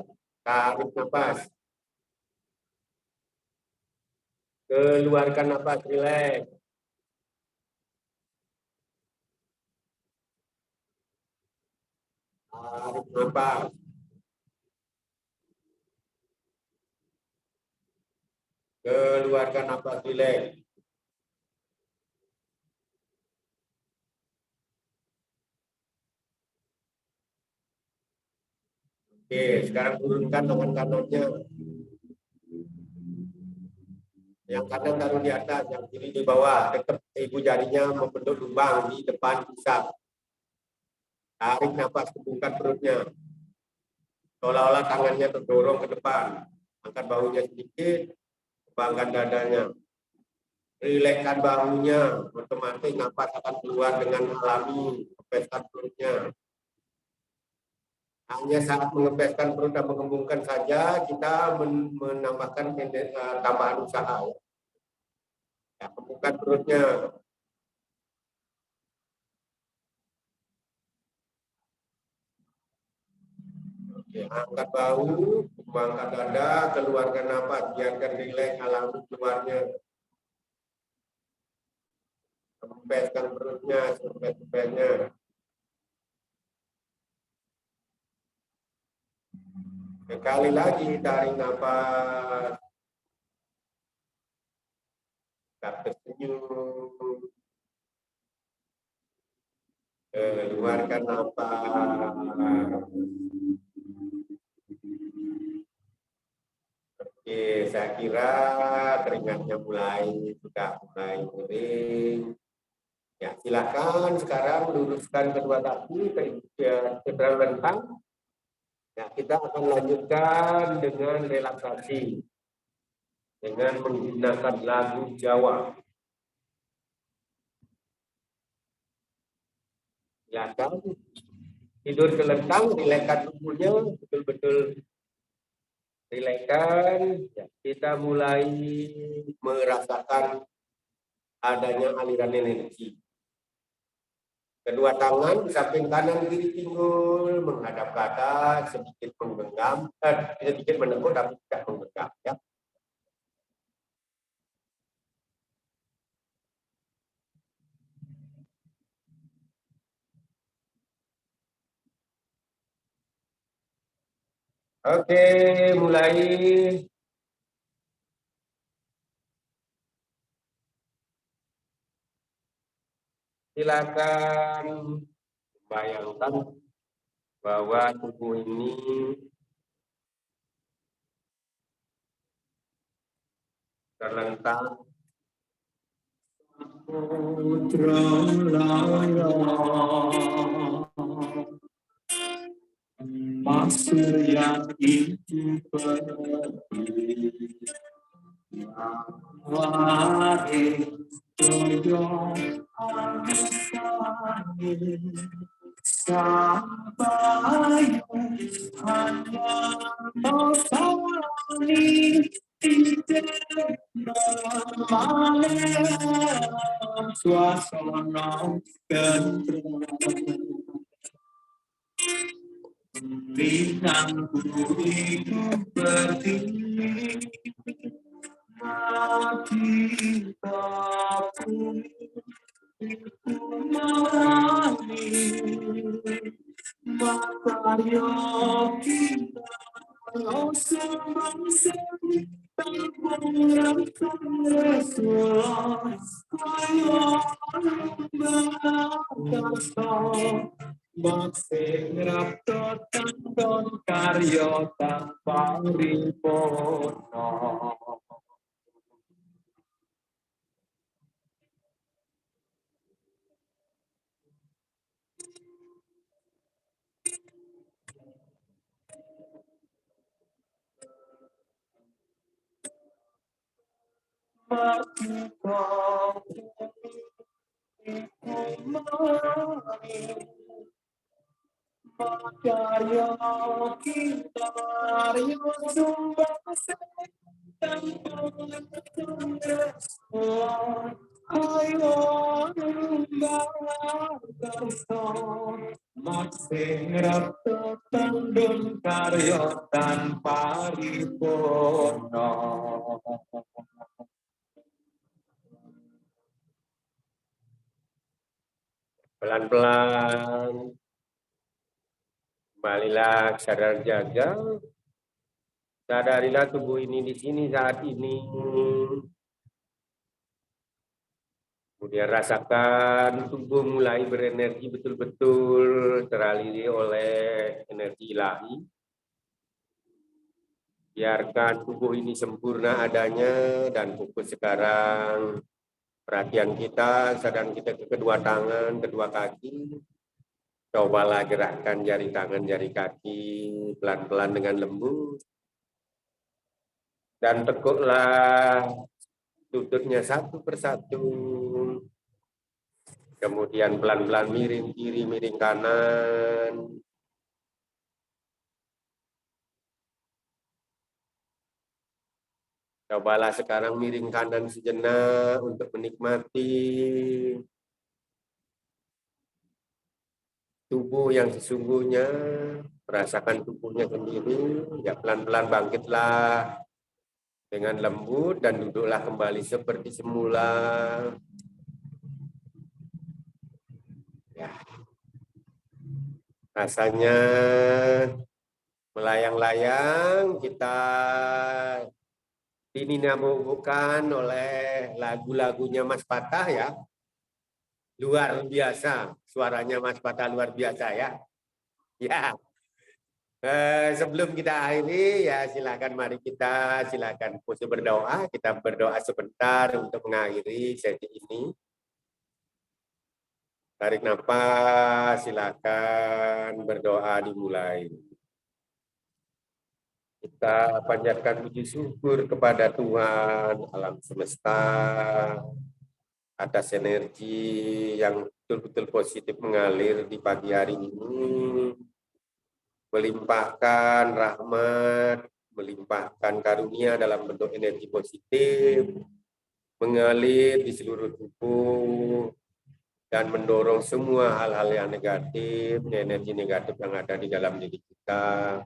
Tarik nafas. Keluarkan nafas, rileks. Tarik nafas. Keluarkan nafas, rileks. Oke, sekarang turunkan tangan kanannya. Yang kanan taruh di atas, yang kiri di bawah. Dekat ibu jarinya membentuk lubang di depan pusat. Tarik nafas, kebuka perutnya. Seolah-olah tangannya terdorong ke depan. Angkat bahunya sedikit, kembangkan dadanya. Rilekskan bahunya, otomatis nafas akan keluar dengan alami. Kempeskan perutnya. Hanya saat mengempeskan perut dan mengembungkan saja kita menambahkan tambahan usaha. Ya, kembungkan perutnya. Oke, angkat bahu, kembangkan dada, keluarkan nafas, biarkan rileks alami keluarnya. Kempeskan perutnya, sempet-sempetnya. Sekali lagi tarik nafas. Tak tersenyum. Keluarkan nafas. Oke, saya kira keringatnya sudah mulai kering. Ya, silakan sekarang luruskan kedua kaki ke rentang. Ya, kita akan lanjutkan dengan relaksasi dengan menggunakan lagu Jawa. Silakan tidur kelentang, rilekskan tubuhnya, betul-betul rilekskan. Ya, kita mulai merasakan adanya aliran energi. Kedua tangan di samping kanan kiri pinggul menghadap ke atas, sedikit menggenggam, sedikit menekuk tapi tidak menggenggam. Ya. Oke, mulai. Silakan bayangkan bahwa tubuh ini terlentang. Putra Laya maksud yang itu pergi Pelan-pelan, kembalilah sadar jaga. Sadarilah tubuh ini di sini saat ini. Kemudian rasakan tubuh mulai berenergi betul-betul teraliri oleh energi ilahi. Biarkan tubuh ini sempurna adanya dan fokus sekarang. Perhatian kita, sadar kita ke kedua tangan, kedua kaki. Cobalah gerakkan jari tangan, jari kaki pelan-pelan dengan lembut. Dan tekuklah lututnya satu persatu. Kemudian pelan-pelan miring kiri, miring kanan. Cobalah sekarang miring kanan sejenak untuk menikmati tubuh yang sesungguhnya. Merasakan tubuhnya sendiri. Ya, pelan-pelan bangkitlah dengan lembut dan duduklah kembali seperti semula. Ya. Rasanya melayang-layang, kita dinamakan oleh lagu-lagunya Mas Patah ya. Luar biasa, suaranya Mas Patah luar biasa ya. Ya. Sebelum kita akhiri ya silakan mari kita silakan pose berdoa, kita berdoa sebentar untuk mengakhiri sesi ini. Tarik nafas, silakan berdoa dimulai. Kita panjatkan puji syukur kepada Tuhan alam semesta atas energi yang betul-betul positif mengalir di pagi hari ini, melimpahkan rahmat, melimpahkan karunia dalam bentuk energi positif, mengalir di seluruh tubuh, dan mendorong semua hal-hal yang negatif, energi negatif yang ada di dalam diri kita.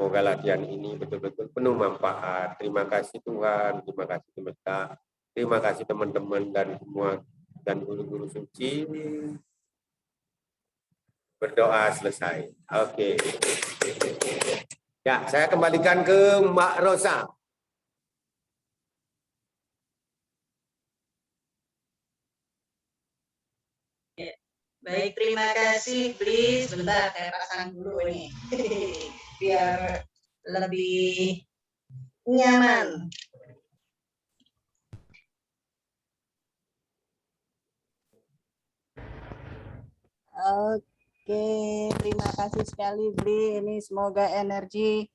Semoga latihan ini betul-betul penuh manfaat. Terima kasih Tuhan, terima kasih semesta, terima kasih teman-teman dan semua dan guru-guru suci. Berdoa selesai. Oke. Ya, saya kembalikan ke Mbak Rosa. Baik, terima kasih, please. Sebentar, saya pasang dulu ini. Biar lebih nyaman. Oke, terima kasih sekali, Bli. Ini semoga energi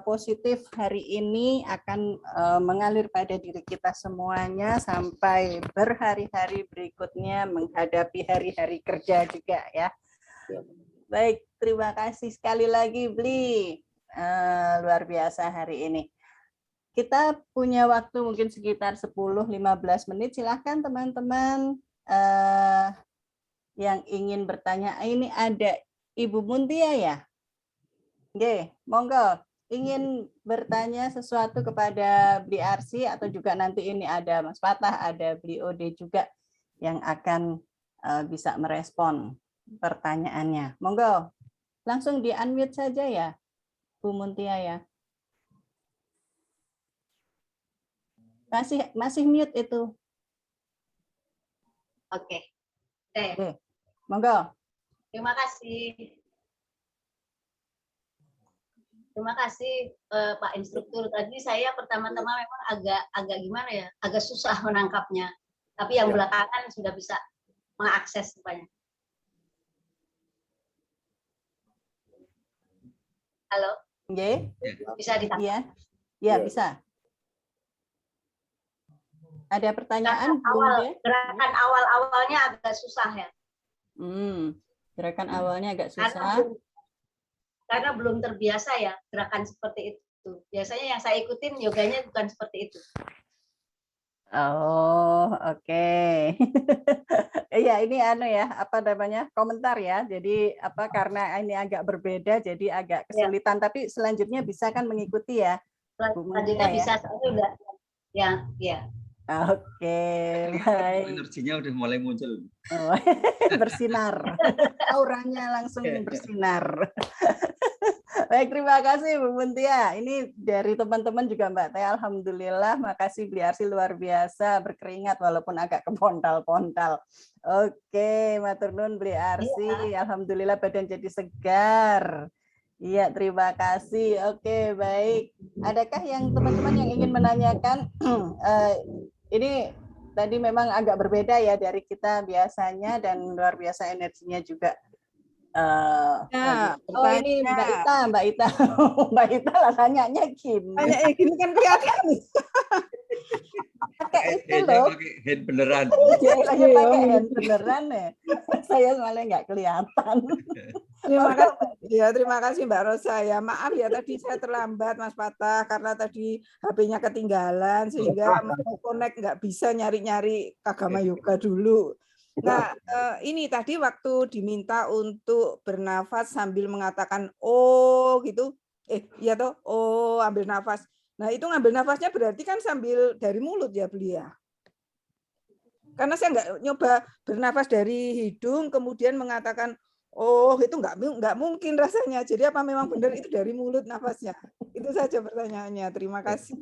positif hari ini akan mengalir pada diri kita semuanya sampai berhari-hari berikutnya menghadapi hari-hari kerja juga ya. Baik, terima kasih sekali lagi Bli. Luar biasa hari ini. Kita punya waktu mungkin sekitar 10-15 menit. Silahkan teman-teman yang ingin bertanya. Ini ada Ibu Muntia ya? Oke, monggo. Ingin bertanya sesuatu kepada Bli Arsy atau juga nanti ini ada Mas Fatah, ada Bli Ode juga yang akan bisa merespon pertanyaannya. Monggo, langsung di-unmute saja ya, Bu Muntia ya. Masih mute itu. Oke. Oke, monggo. Terima kasih. Terima kasih Pak Instruktur. Tadi saya pertama-tama memang agak gimana ya, agak susah menangkapnya. Tapi yang belakangan sudah bisa mengakses rupanya. Halo? Oke. Bisa ditangkap? Iya. Ya, bisa. Ada pertanyaan? Gerakan awal-awalnya agak susah ya. Gerakan awalnya agak susah. Karena belum terbiasa ya gerakan seperti itu. Biasanya yang saya ikutin yoganya bukan seperti itu. Oh, oke. Iya, ini ya, apa namanya? Komentar ya. Jadi karena ini agak berbeda jadi agak kesulitan, tapi selanjutnya bisa kan mengikuti ya. Selanjutnya bisa udah. Ya. Oke, baik. Energinya udah mulai muncul. Bersinar. Auranya langsung bersinar. Baik, terima kasih Bu Muntia. Ini dari teman-teman juga Mbak Teh. Alhamdulillah, makasih Bli Arsy luar biasa, berkeringat walaupun agak kepontal-pontal. Oke, matur nuwun Bli Arsy. Alhamdulillah badan jadi segar. Iya, terima kasih. Oke, baik. Adakah yang teman-teman yang ingin menanyakan? Ini tadi memang agak berbeda ya dari kita biasanya dan luar biasa energinya juga. Ini Mbak Ita. Mbak Ita lah tanyanya gini. Gini kan kelihatan. Pakai itu loh. Pakai hand beneran. Lagi pakai hand beneran ya. Saya malah nggak kelihatan. Terima kasih Mbak Rosa ya. Maaf ya tadi saya terlambat Mas Fatah karena tadi HP-nya ketinggalan sehingga mau connect nggak bisa nyari-nyari Kagama Yoga dulu. Nah, ini tadi waktu diminta untuk bernafas sambil mengatakan oh gitu. Iya toh, oh ambil nafas. Nah, itu ngambil nafasnya berarti kan sambil dari mulut ya Belia. Karena saya nggak nyoba bernafas dari hidung kemudian mengatakan oh itu nggak mungkin rasanya. Jadi apa memang benar itu dari mulut nafasnya? Itu saja pertanyaannya. Terima kasih.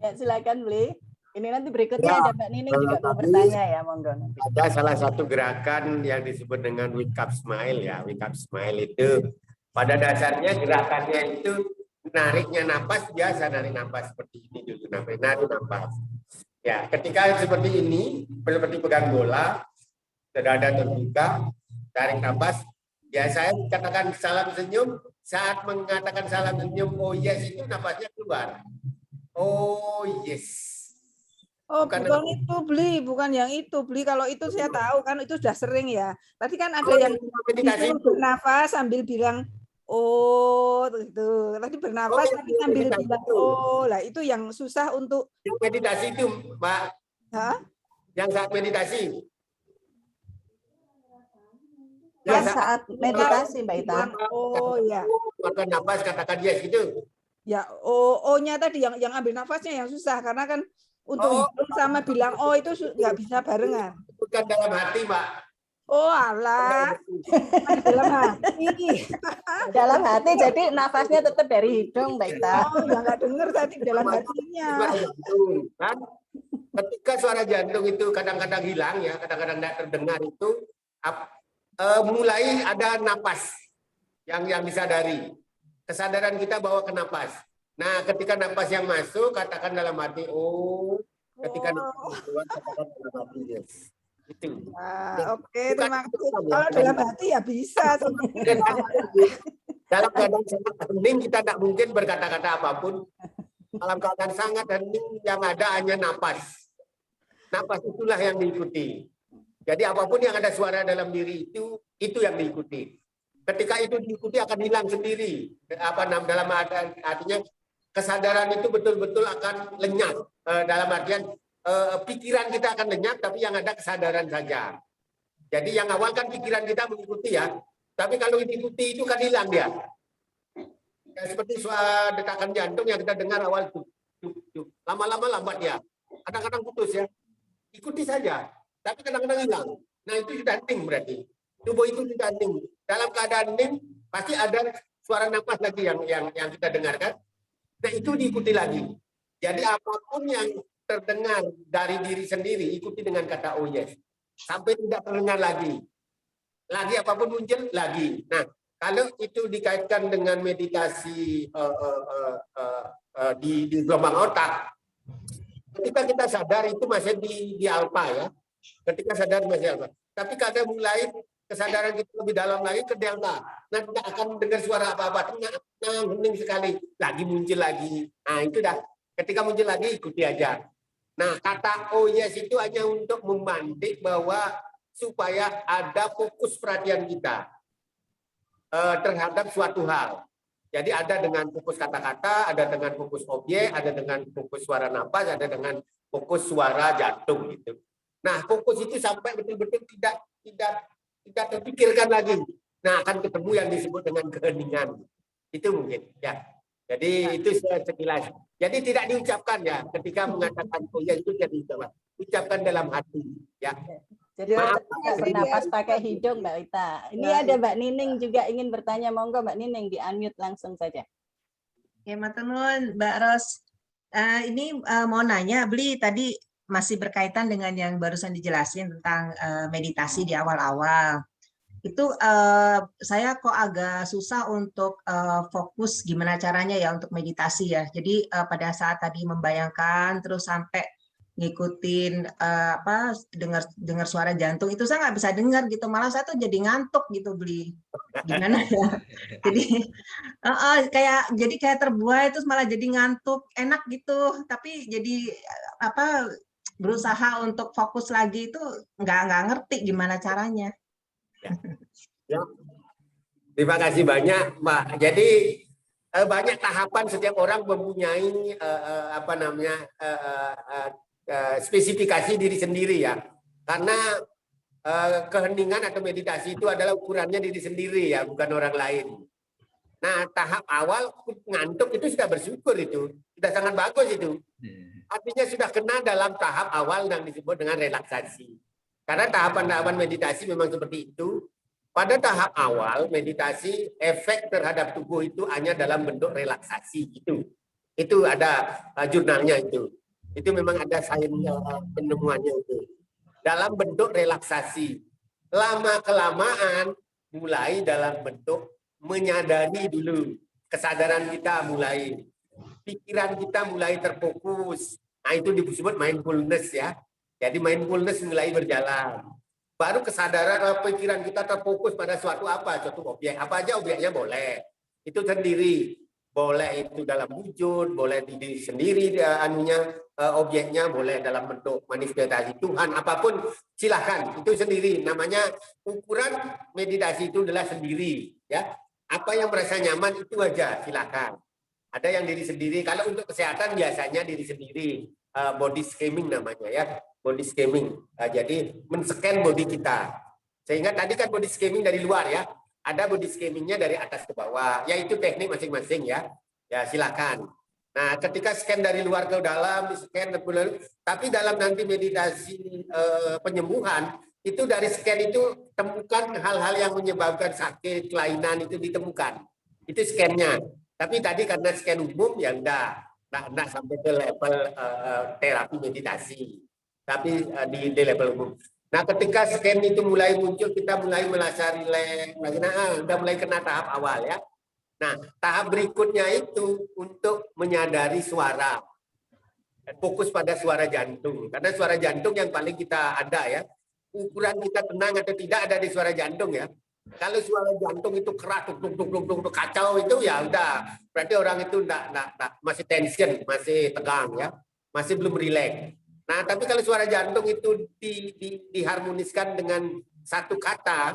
Ya, silakan Bli. Ini nanti berikutnya ada Mbak Nining juga mau bertanya ya, monggo nanti. Ada salah satu gerakan yang disebut dengan wake up smile ya. Wake up smile itu pada dasarnya gerakannya itu nariknya napas biasa, narik napas seperti ini dulu, narik napas. Ya, ketika seperti ini, seperti pegang bola, dada terbuka, tarik napas. Ya, saya katakan salam senyum. Saat mengatakan salam senyum, oh yes itu napasnya keluar. Oh yes. Oh, bukan itu Bli, bukan yang itu Bli. Kalau itu saya tahu kan itu sudah sering ya. Tadi kan ada yang bernafas sambil bilang oh gitu. Tadi bernafas sambil bilang oh. Lah itu yang susah untuk meditasi itu, Mbak. Hah? Yang saat meditasi. Yang saat meditasi, Mbak Ita. Oh ya. Makan nafas katakan yes gitu. Ya, oh-nya tadi yang ambil nafasnya yang susah karena kan untuk hidung sama bilang oh itu nggak bisa barengan. Bukan dalam hati, Mbak. Oh alah, dalam hati. Dalam hati, jadi nafasnya tetap dari hidung, Mbak Ita. Oh, ya nggak dengar tadi dalam hatinya. Kan? Ketika suara jantung itu kadang-kadang hilang ya, kadang-kadang tidak terdengar itu, mulai ada napas yang disadari. Kesadaran kita bawa ke napas. Nah, ketika napas yang masuk, katakan dalam hati, oh. Ketika napas keluar, katakan dalam hati, yes. Itu. Oke, terima kasih. Kalau dalam hati ya bisa. Dalam keadaan sangat hening kita tidak mungkin berkata-kata apapun. Dalam keadaan sangat hening yang ada hanya napas. Napas itulah yang diikuti. Jadi apapun yang ada suara dalam diri itu yang diikuti. Ketika itu diikuti akan hilang sendiri. Dalam artinya kesadaran itu betul-betul akan lenyap. Dalam artian pikiran kita akan lenyap, tapi yang ada kesadaran saja. Jadi yang awal kan pikiran kita mengikuti ya, tapi kalau diikuti itu kan hilang dia. Ya, seperti suara detakan jantung yang kita dengar awal tuh, lama-lama lambat ya, kadang-kadang putus ya. Ikuti saja, tapi kadang-kadang hilang. Nah itu sudah hening berarti. Tubuh itu sudah hening. Dalam keadaan hening pasti ada suara nafas lagi yang kita dengarkan. Nah itu diikuti lagi. Jadi apapun yang terdengar dari diri sendiri ikuti dengan kata oh yes. Sampai tidak terdengar lagi. Lagi apapun muncul lagi. Nah, kalau itu dikaitkan dengan meditasi di gelombang otak, ketika kita sadar itu masih di alfa ya. Ketika sadar masih alfa. Tapi kadang mulai kesadaran kita lebih dalam lagi ke delta. Nah, tidak akan dengar suara apa-apa. Tenang, hening sekali. Lagi muncul lagi. Nah, itu dah. Ketika muncul lagi ikuti aja. Nah, kata oh yes itu hanya untuk memantik bahwa supaya ada fokus perhatian kita terhadap suatu hal. Jadi ada dengan fokus kata-kata, ada dengan fokus objek, ada dengan fokus suara napas, ada dengan fokus suara jantung gitu. Nah, fokus itu sampai betul-betul tidak terpikirkan lagi. Nah, akan ketemu yang disebut dengan keheningan. Itu mungkin ya. Jadi itu sekilas. Jadi tidak diucapkan ya. Ketika mengatakan oh ya itu tidak diucapkan. Ucapkan dalam hati ya. Jadi bernapas pakai hidung Mbak Wita. Ini ada Mbak Nining juga ingin bertanya. Monggo Mbak Nining di unmute langsung saja. Ya, maturnuun Mbak Ros. Ini mau nanya, Beli tadi masih berkaitan dengan yang barusan dijelasin tentang meditasi di awal-awal. Itu saya kok agak susah untuk fokus gimana caranya ya untuk meditasi ya. Jadi pada saat tadi membayangkan terus sampai ngikutin dengar suara jantung itu saya nggak bisa dengar gitu, malah saya tuh jadi ngantuk gitu Beli. Gimana ya? Jadi kayak terbuai terus malah jadi ngantuk, enak gitu. Tapi jadi berusaha untuk fokus lagi itu nggak ngerti gimana caranya. Ya. Terima kasih banyak, Mbak. Jadi banyak tahapan setiap orang mempunyai spesifikasi diri sendiri ya. Karena keheningan atau meditasi itu adalah ukurannya diri sendiri ya, bukan orang lain. Nah, tahap awal ngantuk itu sudah bersyukur itu, sudah sangat bagus itu. Artinya sudah kena dalam tahap awal yang disebut dengan relaksasi. Karena tahapan-tahapan meditasi memang seperti itu. Pada tahap awal meditasi, efek terhadap tubuh itu hanya dalam bentuk relaksasi itu. Itu ada jurnalnya itu. Itu memang ada sainsnya penemuannya itu. Dalam bentuk relaksasi. Lama-kelamaan mulai dalam bentuk menyadari dulu. Kesadaran kita mulai. Pikiran kita mulai terfokus. Nah itu disebut mindfulness ya. Jadi mindfulness mulai berjalan. Baru kesadaran pikiran kita terfokus pada suatu objek. Apa aja objeknya boleh. Itu sendiri. Boleh itu dalam wujud, boleh di diri sendiri objeknya, boleh dalam bentuk manifestasi Tuhan, apapun silahkan. Itu sendiri. Namanya ukuran meditasi itu adalah sendiri. Ya. Apa yang merasa nyaman itu aja silahkan. Ada yang diri sendiri. Kalau untuk kesehatan biasanya diri sendiri. Body scanning namanya ya. Body scanning. Jadi men-scan body kita. Sehingga tadi kan body scanning dari luar ya. Ada body scanningnya dari atas ke bawah. Ya itu teknik masing-masing ya. Ya silakan. Nah ketika scan dari luar ke dalam, di-scan tapi dalam nanti meditasi penyembuhan, itu dari scan itu temukan hal-hal yang menyebabkan sakit, kelainan itu ditemukan. Itu scan-nya. Tapi tadi karena scan umum ya enggak sampai ke level terapi meditasi. Tapi di level umum. Nah, ketika scan itu mulai muncul, kita mulai merasa rileks, udah mulai kena tahap awal ya. Nah, tahap berikutnya itu untuk menyadari suara. Fokus pada suara jantung. Karena suara jantung yang paling kita ada ya. Ukuran kita tenang atau tidak ada di suara jantung ya. Kalau suara jantung itu keras, tuk, kacau itu ya udah, berarti orang itu masih tension, masih tegang ya, masih belum rileks. Nah, tapi kalau suara jantung itu diharmoniskan dengan satu kata,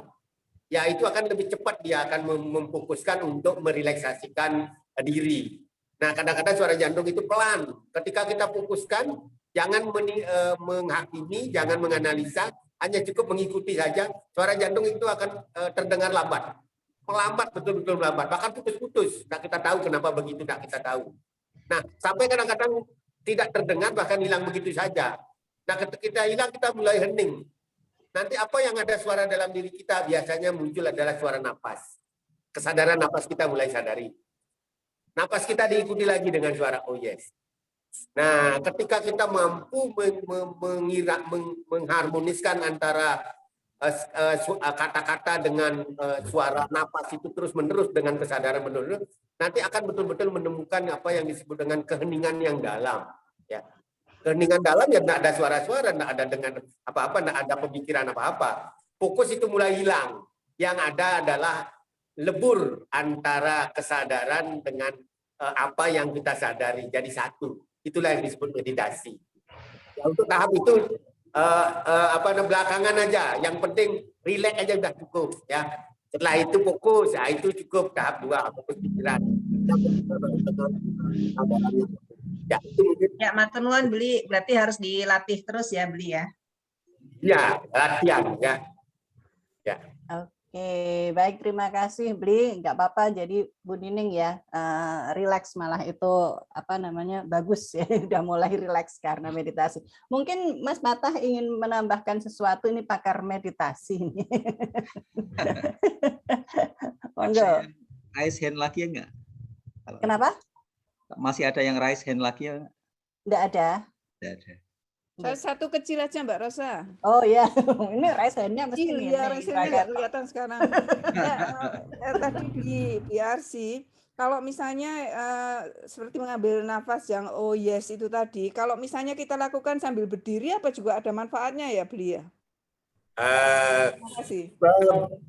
ya itu akan lebih cepat, dia akan memfokuskan untuk merelaksasikan diri. Nah, kadang-kadang suara jantung itu pelan. Ketika kita fokuskan, jangan menghakimi, jangan menganalisa, hanya cukup mengikuti saja. Suara jantung itu akan terdengar lambat. Melambat, betul-betul melambat. Bahkan putus-putus. Nah, kita tahu kenapa begitu, nah kita tahu. Nah, sampai kadang-kadang tidak terdengar, bahkan hilang begitu saja. Nah, ketika kita hilang, kita mulai hening. Nanti apa yang ada suara dalam diri kita biasanya muncul adalah suara napas. Kesadaran napas kita mulai sadari. Napas kita diikuti lagi dengan suara oh yes. Nah, ketika kita mampu mengharmoniskan antara kata-kata dengan suara napas itu terus-menerus dengan kesadaran menerus, nanti akan betul-betul menemukan apa yang disebut dengan keheningan yang dalam. Ya. Keheningan dalam ya tidak ada suara-suara, tidak ada dengan apa-apa, tidak ada pemikiran apa-apa. Fokus itu mulai hilang. Yang ada adalah lebur antara kesadaran dengan apa yang kita sadari jadi satu. Itulah yang disebut meditasi. Ya, untuk tahap itu belakangan aja. Yang penting rileks aja udah cukup ya. Setelah itu fokus, ya itu cukup tahap 2, fokus pikiran. Ya, itu mungkin. Ya, matur nuwun Beli, berarti harus dilatih terus ya Beli ya. Ya, latihan ya. Ya. Oke, baik, terima kasih Bli. Nggak apa-apa, jadi Bu Nining ya, relax malah itu apa namanya bagus ya, udah mulai relax karena meditasi. Mungkin Mas Patah ingin menambahkan sesuatu, ini pakar meditasi ini. Monggo. Raise hand lagi ya enggak? Kenapa? Masih ada yang raise hand lagi ya? Nggak ada. Tidak ada. Satu kecil aja Mbak Rosa. Oh ya, ini raise hand-nya mesti Kecil ini. ya, raise hand-nya nggak kelihatan sekarang. Tadi di PRC, kalau misalnya seperti mengambil nafas yang oh yes itu tadi, kalau misalnya kita lakukan sambil berdiri apa juga ada manfaatnya ya Beli ya? Terima kasih.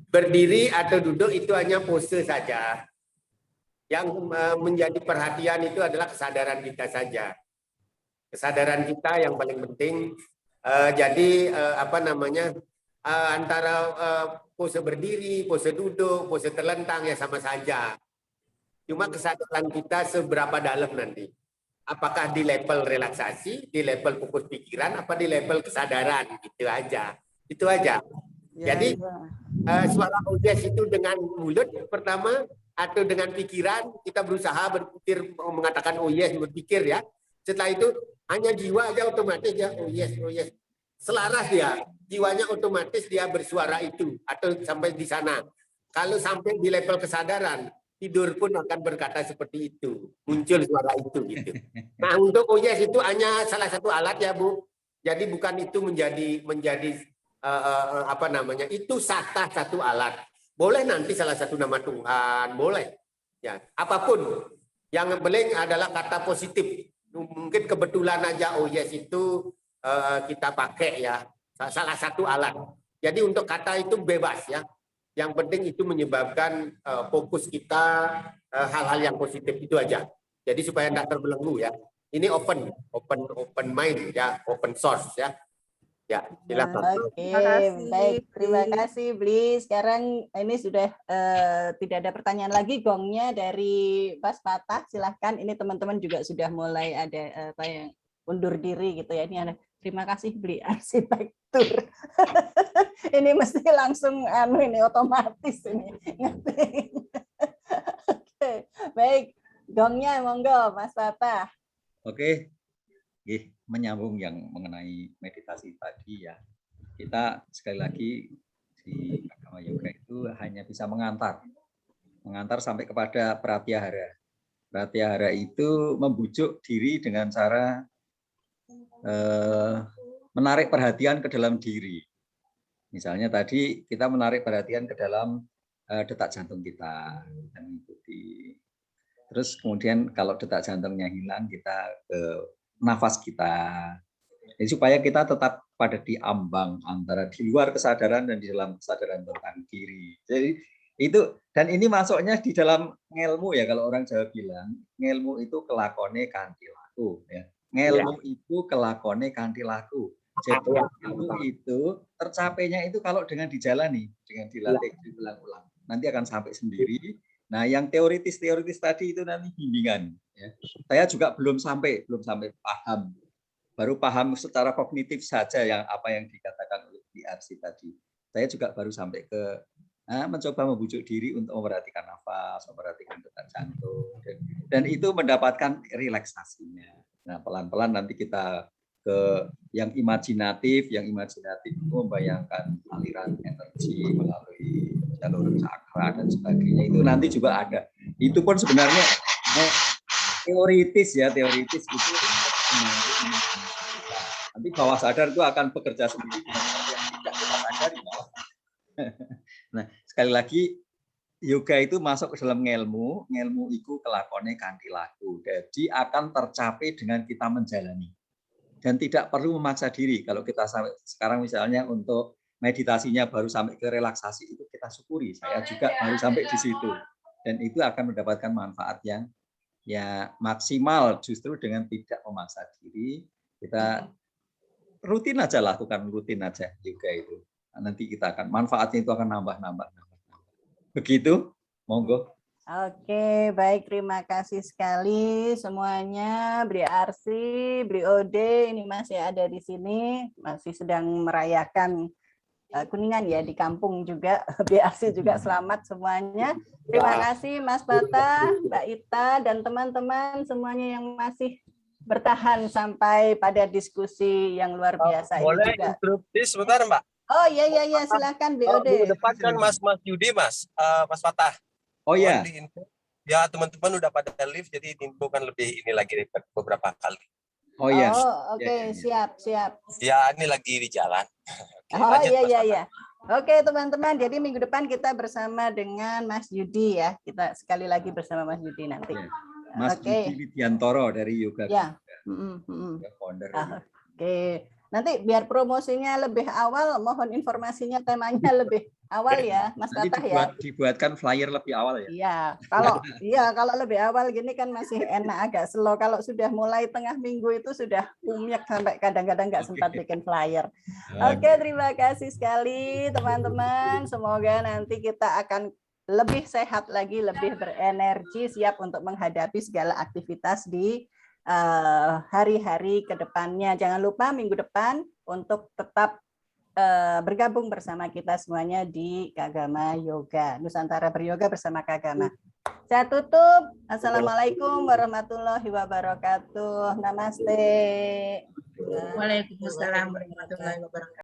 Berdiri atau duduk itu hanya pose saja. Yang menjadi perhatian itu adalah kesadaran kita saja. Kesadaran kita yang paling penting. Jadi antara pose berdiri, pose duduk, pose terlentang ya sama saja. Cuma kesadaran kita seberapa dalam nanti. Apakah di level relaksasi, di level fokus pikiran, apa di level kesadaran, gitu aja. Itu aja. Ya, jadi ya. suara ojes itu dengan mulut pertama atau dengan pikiran kita berusaha berpikir, mengatakan oh yes, berpikir ya. Setelah itu hanya jiwa aja otomatis ya oh yes, selaras dia, jiwanya otomatis dia bersuara itu atau sampai di sana. Kalau sampai di level kesadaran, tidur pun akan berkata seperti itu, muncul suara itu gitu. Nah, untuk oh yes itu hanya salah satu alat ya Bu. Jadi bukan itu menjadi itu satu alat. Boleh nanti salah satu nama Tuhan, boleh. Ya, apapun. Yang penting adalah kata positif. Mungkin kebetulan aja oh yes itu kita pakai ya, salah satu alat. Jadi untuk kata itu bebas ya. Yang penting itu menyebabkan fokus kita hal-hal yang positif itu aja. Jadi supaya tidak terbelenggu ya. Ini open mind ya, open source ya. Ya, silakan. Oke, baik. Terima kasih, Bli. Sekarang ini sudah tidak ada pertanyaan lagi. Gongnya dari Mas Patah, silahkan. Ini teman-teman juga sudah mulai ada apa yang undur diri gitu ya. Ini ada. Terima kasih, Bli. Arsitektur. Ini mesti langsung ini otomatis ini. Oke, baik. Gongnya monggo, Mas Patah. Oke. Menyambung yang mengenai meditasi tadi ya, kita sekali lagi di agama yoga itu hanya bisa mengantar sampai kepada pratyahara. Pratyahara itu membujuk diri dengan cara menarik perhatian ke dalam diri. Misalnya tadi kita menarik perhatian ke dalam detak jantung kita, dan mengikuti. Terus kemudian kalau detak jantungnya hilang, kita ke nafas kita. Jadi supaya kita tetap pada di ambang antara di luar kesadaran dan di dalam kesadaran tentang diri. Jadi itu, dan ini masuknya di dalam ngelmu ya, kalau orang Jawa bilang ngelmu itu kelakone kanthi laku ya. Ngelmu itu kelakone kanthi laku. Jadi ilmu itu tercapainya itu kalau dengan dijalani, dengan dilatih diulang-ulang. Nanti akan sampai sendiri. Nah, yang teoritis tadi itu nanti bimbingan ya. Saya juga belum sampai paham. Baru paham secara kognitif saja yang apa yang dikatakan oleh BRC tadi. Saya juga baru sampai ke mencoba membujuk diri untuk memperhatikan nafas, memperhatikan detak jantung, dan itu mendapatkan relaksasinya. Nah, pelan-pelan nanti kita ke yang imajinatif itu membayangkan aliran energi melalui jalur cakra dan sebagainya. Itu nanti juga ada. Itu pun sebenarnya teoritis itu. Nanti bawah sadar itu akan bekerja sendiri dengan yang tidak kita sadari. Nah, sekali lagi yoga itu masuk ke dalam ngelmu itu kelakone kanthi laku. Jadi akan tercapai dengan kita menjalani. Dan tidak perlu memaksa diri. Kalau kita sampai sekarang misalnya untuk meditasinya baru sampai ke relaksasi, itu kita syukuri. Saya juga baru sampai di situ. Dan itu akan mendapatkan manfaat yang ya maksimal justru dengan tidak memaksa diri. Kita rutin aja lakukan yoga itu. Nanti kita akan manfaatnya itu akan nambah. Begitu, monggo. Oke, baik, terima kasih sekali semuanya. Bri Arsi, Bri Ode, ini masih ada di sini, masih sedang merayakan Kuningan ya, di kampung juga. Bri Arsi juga selamat semuanya. Terima kasih Mas Bata, Mbak Ita, dan teman-teman semuanya yang masih bertahan sampai pada diskusi yang luar biasa ini boleh juga. interupsi sebentar, Mbak? Oh iya, silakan BOD. Minggu depan kan Mas Yudi, Mas Fatah. Oh iya. Ya, teman-teman udah pada live, jadi info kan lebih ini lagi beberapa kali. Oh iya. Oh, oke, siap. Ya, ini lagi di jalan. Oke, Oh lanjut, iya. Oke teman-teman, jadi minggu depan kita bersama dengan Mas Yudi ya. Kita sekali lagi bersama Mas Yudi nanti. Mas Yudi Widiantoro dari Yoga. Ya. Founder. Oke. Nanti biar promosinya lebih awal, mohon informasinya temanya lebih awal ya, Mas Tatah ya. Dibuatkan flyer lebih awal Iya, ya. kalau lebih awal gini kan masih enak, agak slow. Kalau sudah mulai tengah minggu itu sudah umyak sampai kadang-kadang nggak sempat bikin flyer. Oke, terima kasih sekali teman-teman. Semoga nanti kita akan lebih sehat lagi, lebih berenergi, siap untuk menghadapi segala aktivitas di hari-hari ke depannya. Jangan lupa minggu depan untuk tetap bergabung bersama kita semuanya di Kagama Yoga. Nusantara Beryoga bersama Kagama. Saya tutup. Assalamualaikum warahmatullahi wabarakatuh. Namaste. Waalaikumsalam warahmatullahi wabarakatuh.